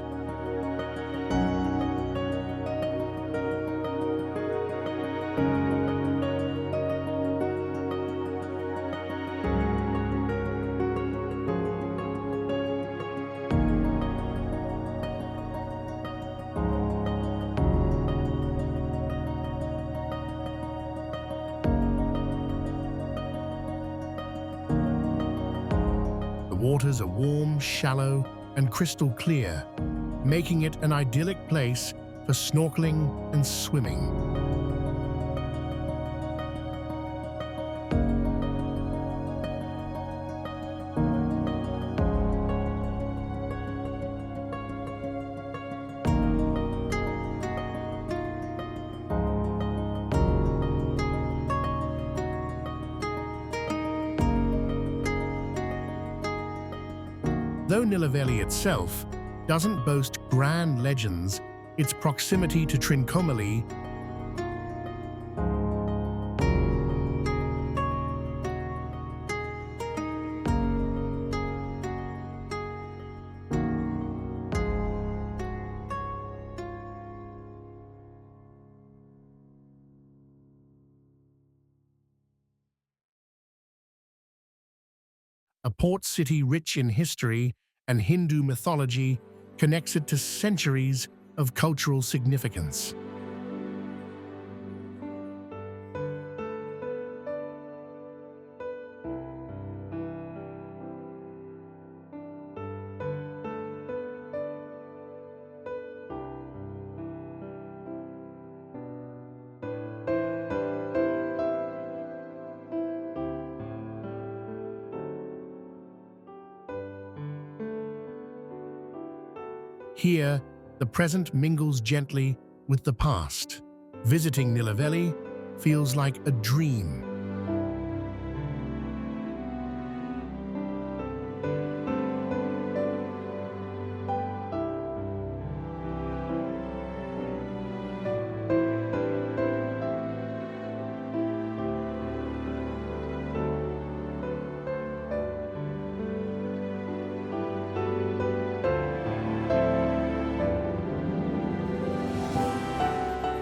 The waters are warm, shallow, and crystal clear, making it an idyllic place for snorkeling and swimming. Though Nilaveli itself doesn't boast grand legends, its proximity to Trincomalee a port city rich in history and Hindu mythology, connects it to centuries of cultural significance. Here, the present mingles gently with the past. Visiting Nilaveli feels like a dream.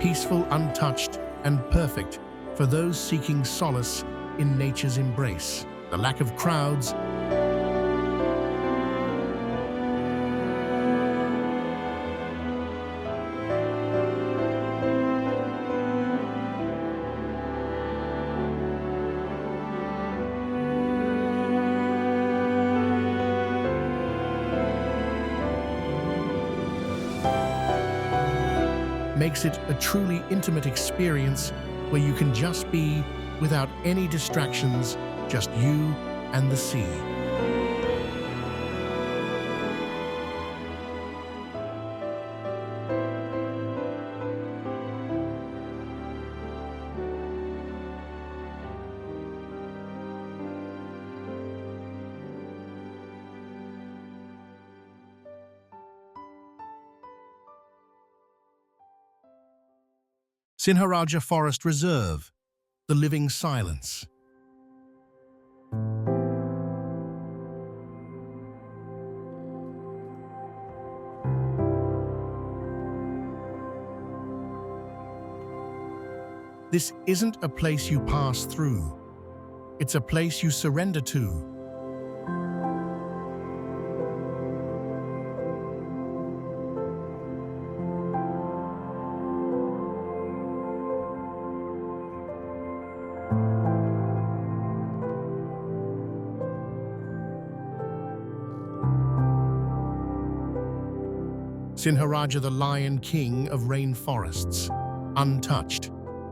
Peaceful, untouched, and perfect for those seeking solace in nature's embrace. The lack of crowds makes it a truly intimate experience where you can just be without any distractions, just you and the sea. Sinharaja Forest Reserve, the living silence. This isn't a place you pass through. It's a place you surrender to. Sinharaja, the Lion King of rainforests, untouched,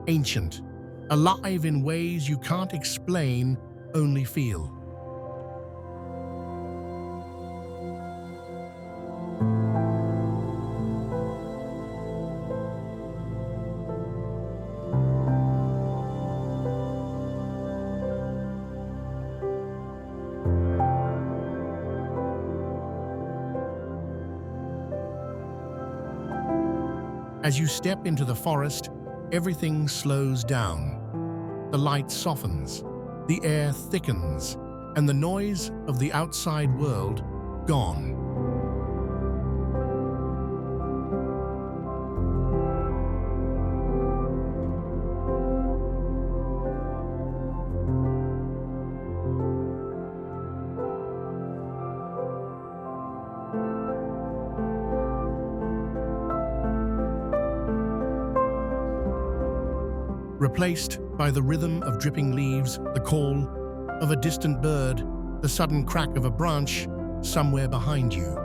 ancient, alive in ways you can't explain, only feel. As you step into the forest, everything slows down. The light softens, the air thickens, and the noise of the outside world gone. Replaced by the rhythm of dripping leaves, the call of a distant bird, the sudden crack of a branch somewhere behind you.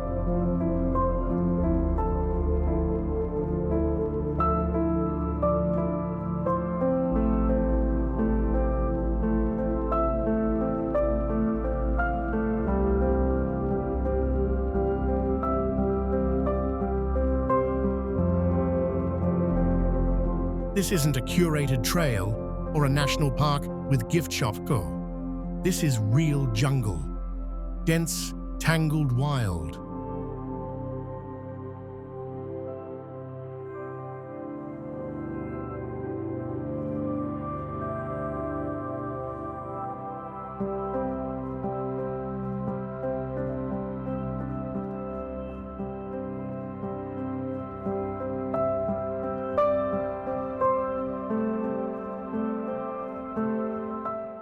This isn't a curated trail or a national park with gift shop go. This is real jungle. Dense, tangled wild.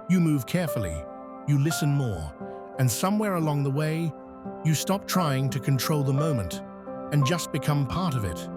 You move carefully, you listen more, and somewhere along the way, you stop trying to control the moment and just become part of it.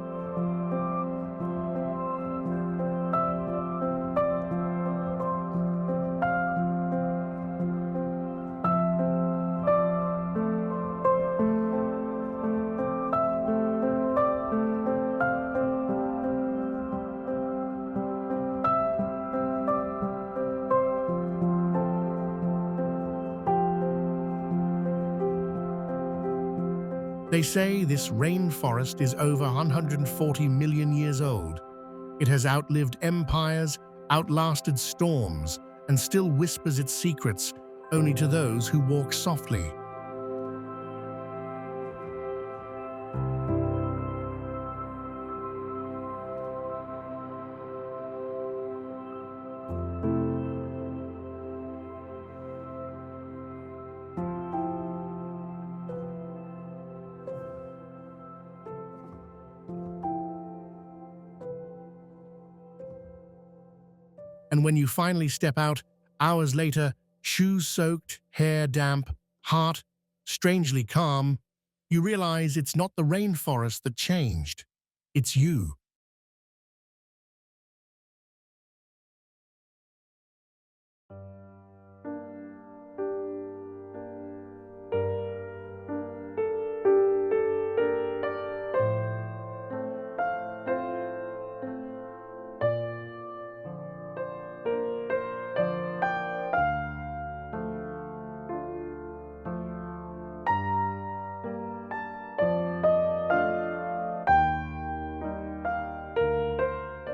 They say this rainforest is over 140 million years old. It has outlived empires, outlasted storms, and still whispers its secrets only to those who walk softly. And when you finally step out, hours later, shoes soaked, hair damp, heart strangely calm, you realize it's not the rainforest that changed. It's you.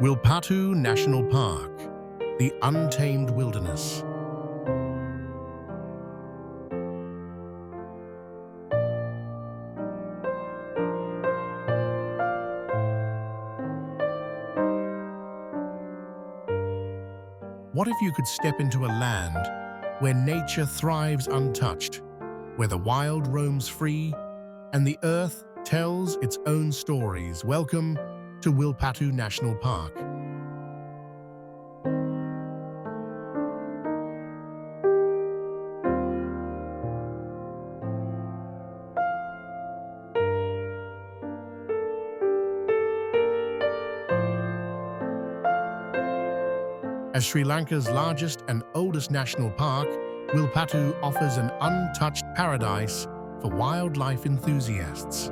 Wilpattu National Park, the untamed wilderness. What if you could step into a land where nature thrives untouched, where the wild roams free, and the earth tells its own stories? Welcome to Wilpattu National Park. As Sri Lanka's largest and oldest national park, Wilpattu offers an untouched paradise for wildlife enthusiasts.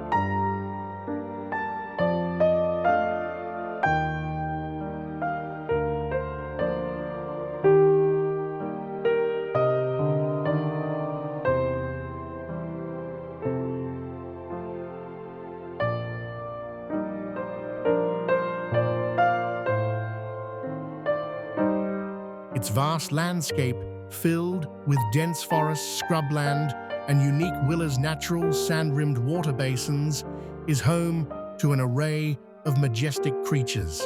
Its vast landscape, filled with dense forest, scrubland, and unique Willa's natural sand-rimmed water basins, is home to an array of majestic creatures.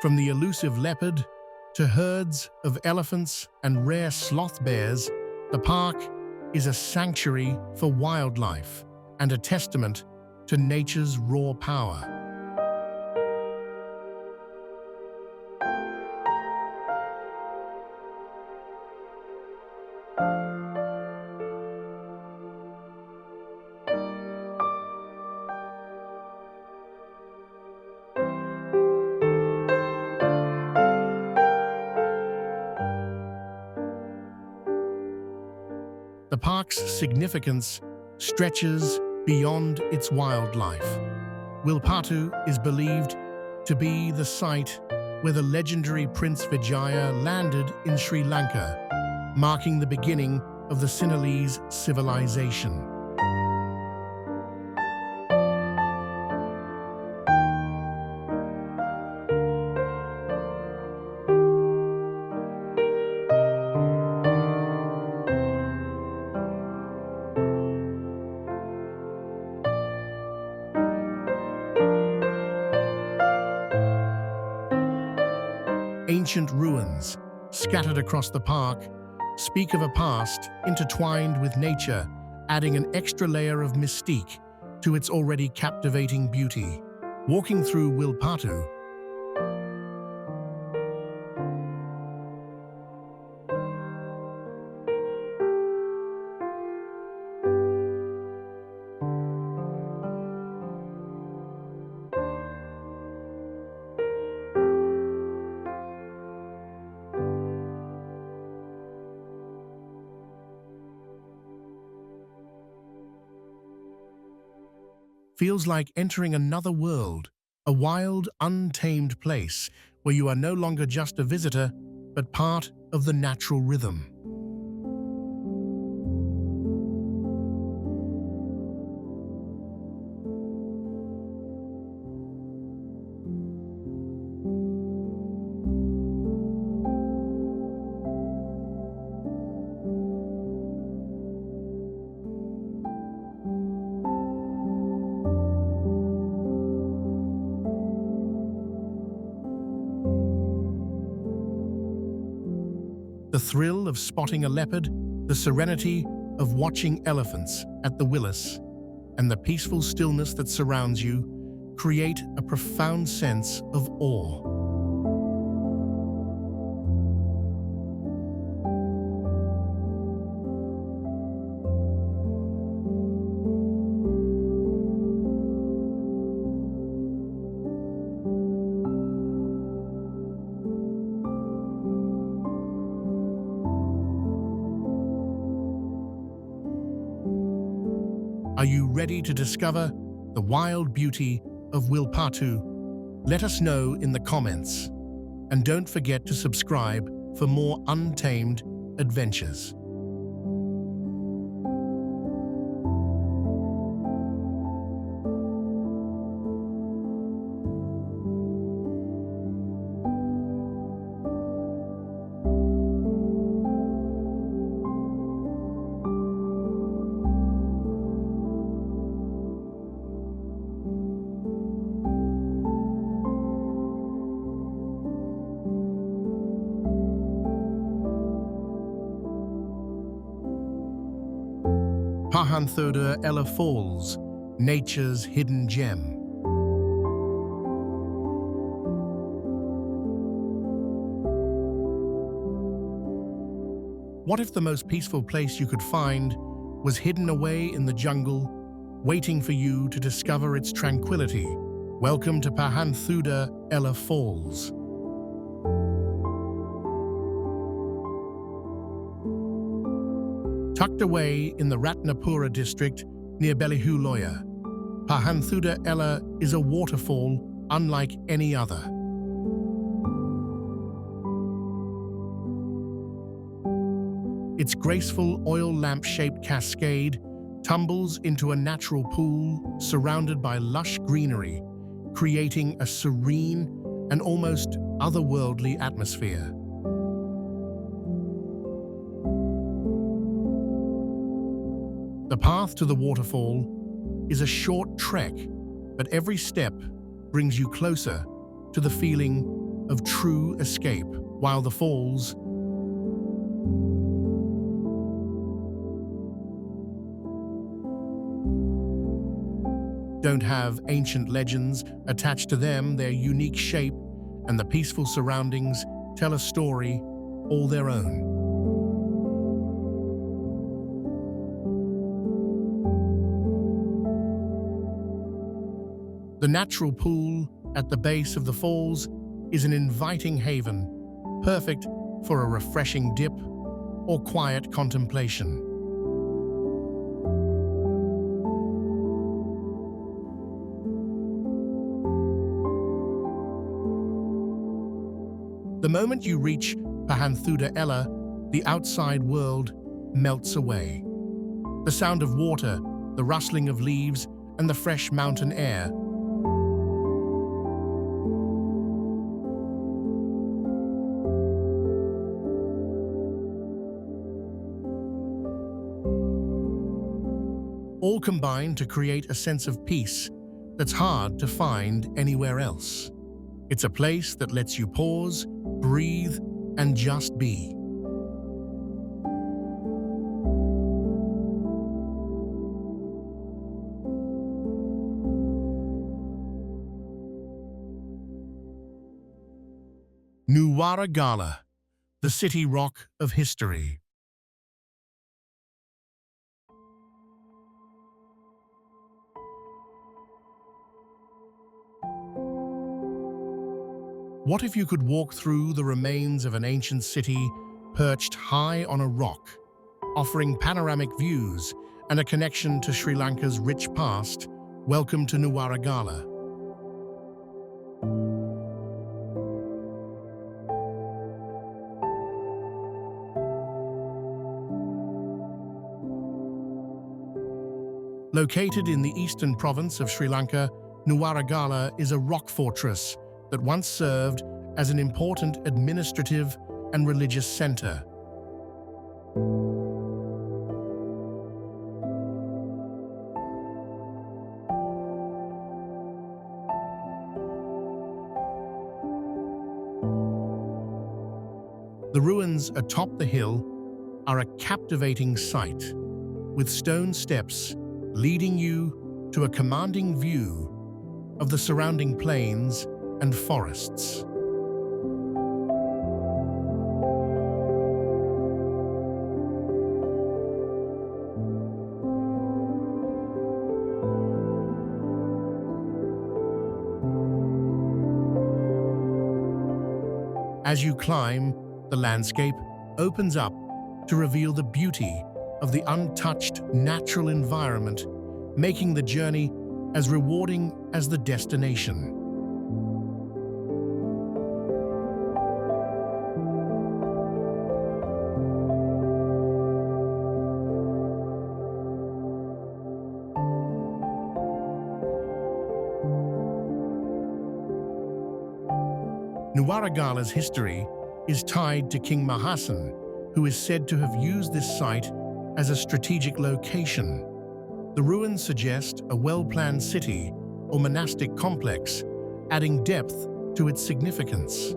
From the elusive leopard to herds of elephants and rare sloth bears, the park is a sanctuary for wildlife and a testament to nature's raw power. The park's significance stretches beyond its wildlife. Wilpattu is believed to be the site where the legendary Prince Vijaya landed in Sri Lanka, marking the beginning of the Sinhalese civilization. Ancient ruins, scattered across the park, speak of a past intertwined with nature, adding an extra layer of mystique to its already captivating beauty. Walking through Wilpattu, feels like entering another world, a wild, untamed place where you are no longer just a visitor, but part of the natural rhythm. The thrill of spotting a leopard, the serenity of watching elephants at the Willis, and the peaceful stillness that surrounds you create a profound sense of awe. Are you ready to discover the wild beauty of Wilpattu? Let us know in the comments. And don't forget to subscribe for more untamed adventures. Pahanthuda Falls, nature's hidden gem. What if the most peaceful place you could find was hidden away in the jungle, waiting for you to discover its tranquility? Welcome to Pahanthuda Falls. Tucked away in the Ratnapura district near Belihulloya, Pahanthuda is a waterfall unlike any other. Its graceful oil lamp-shaped cascade tumbles into a natural pool surrounded by lush greenery, creating a serene and almost otherworldly atmosphere. The path to the waterfall is a short trek, but every step brings you closer to the feeling of true escape, while the falls don't have ancient legends attached to them. Their unique shape and the peaceful surroundings tell a story all their own. The natural pool at the base of the falls is an inviting haven, perfect for a refreshing dip or quiet contemplation. The moment you reach Pahanthuda the outside world melts away. The sound of water, the rustling of leaves, and the fresh mountain air all combine to create a sense of peace that's hard to find anywhere else. It's a place that lets you pause, breathe, and just be. Nuwara, the city rock of history. What if you could walk through the remains of an ancient city perched high on a rock, offering panoramic views and a connection to Sri Lanka's rich past? Welcome to Nuwara. Located in the eastern province of Sri Lanka, Nuwara is a rock fortress that once served as an important administrative and religious center. The ruins atop the hill are a captivating sight, with stone steps leading you to a commanding view of the surrounding plains and forests. As you climb, the landscape opens up to reveal the beauty of the untouched natural environment, making the journey as rewarding as the destination. Nuwara history is tied to King Mahasan, who is said to have used this site as a strategic location. The ruins suggest a well-planned city or monastic complex, adding depth to its significance.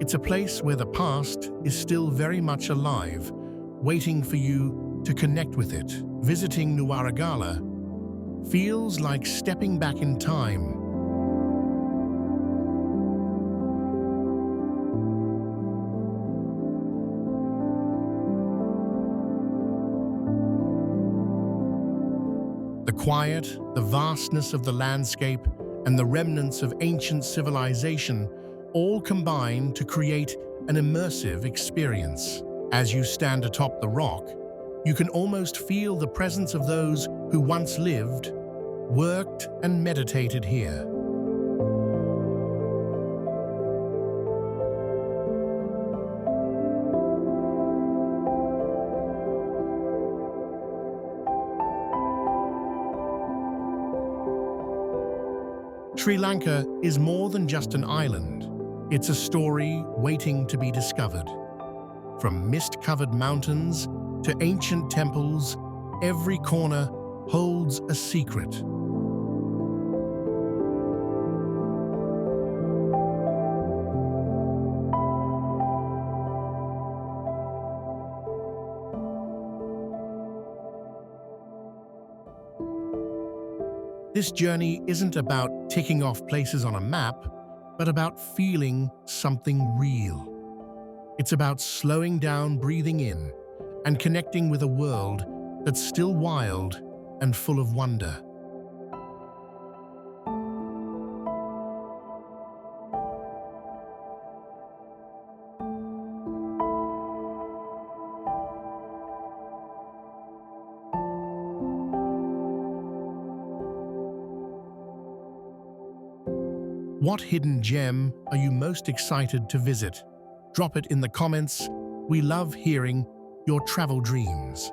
It's a place where the past is still very much alive, waiting for you to connect with it. Visiting Nuwara feels like stepping back in time. The quiet, the vastness of the landscape, and the remnants of ancient civilization all combine to create an immersive experience. As you stand atop the rock, you can almost feel the presence of those who once lived, worked, and meditated here. Sri Lanka is more than just an island. It's a story waiting to be discovered. From mist-covered mountains to ancient temples, every corner holds a secret. This journey isn't about ticking off places on a map, but about feeling something real. It's about slowing down, breathing in, and connecting with a world that's still wild and full of wonder. What hidden gem are you most excited to visit? Drop it in the comments. We love hearing your travel dreams.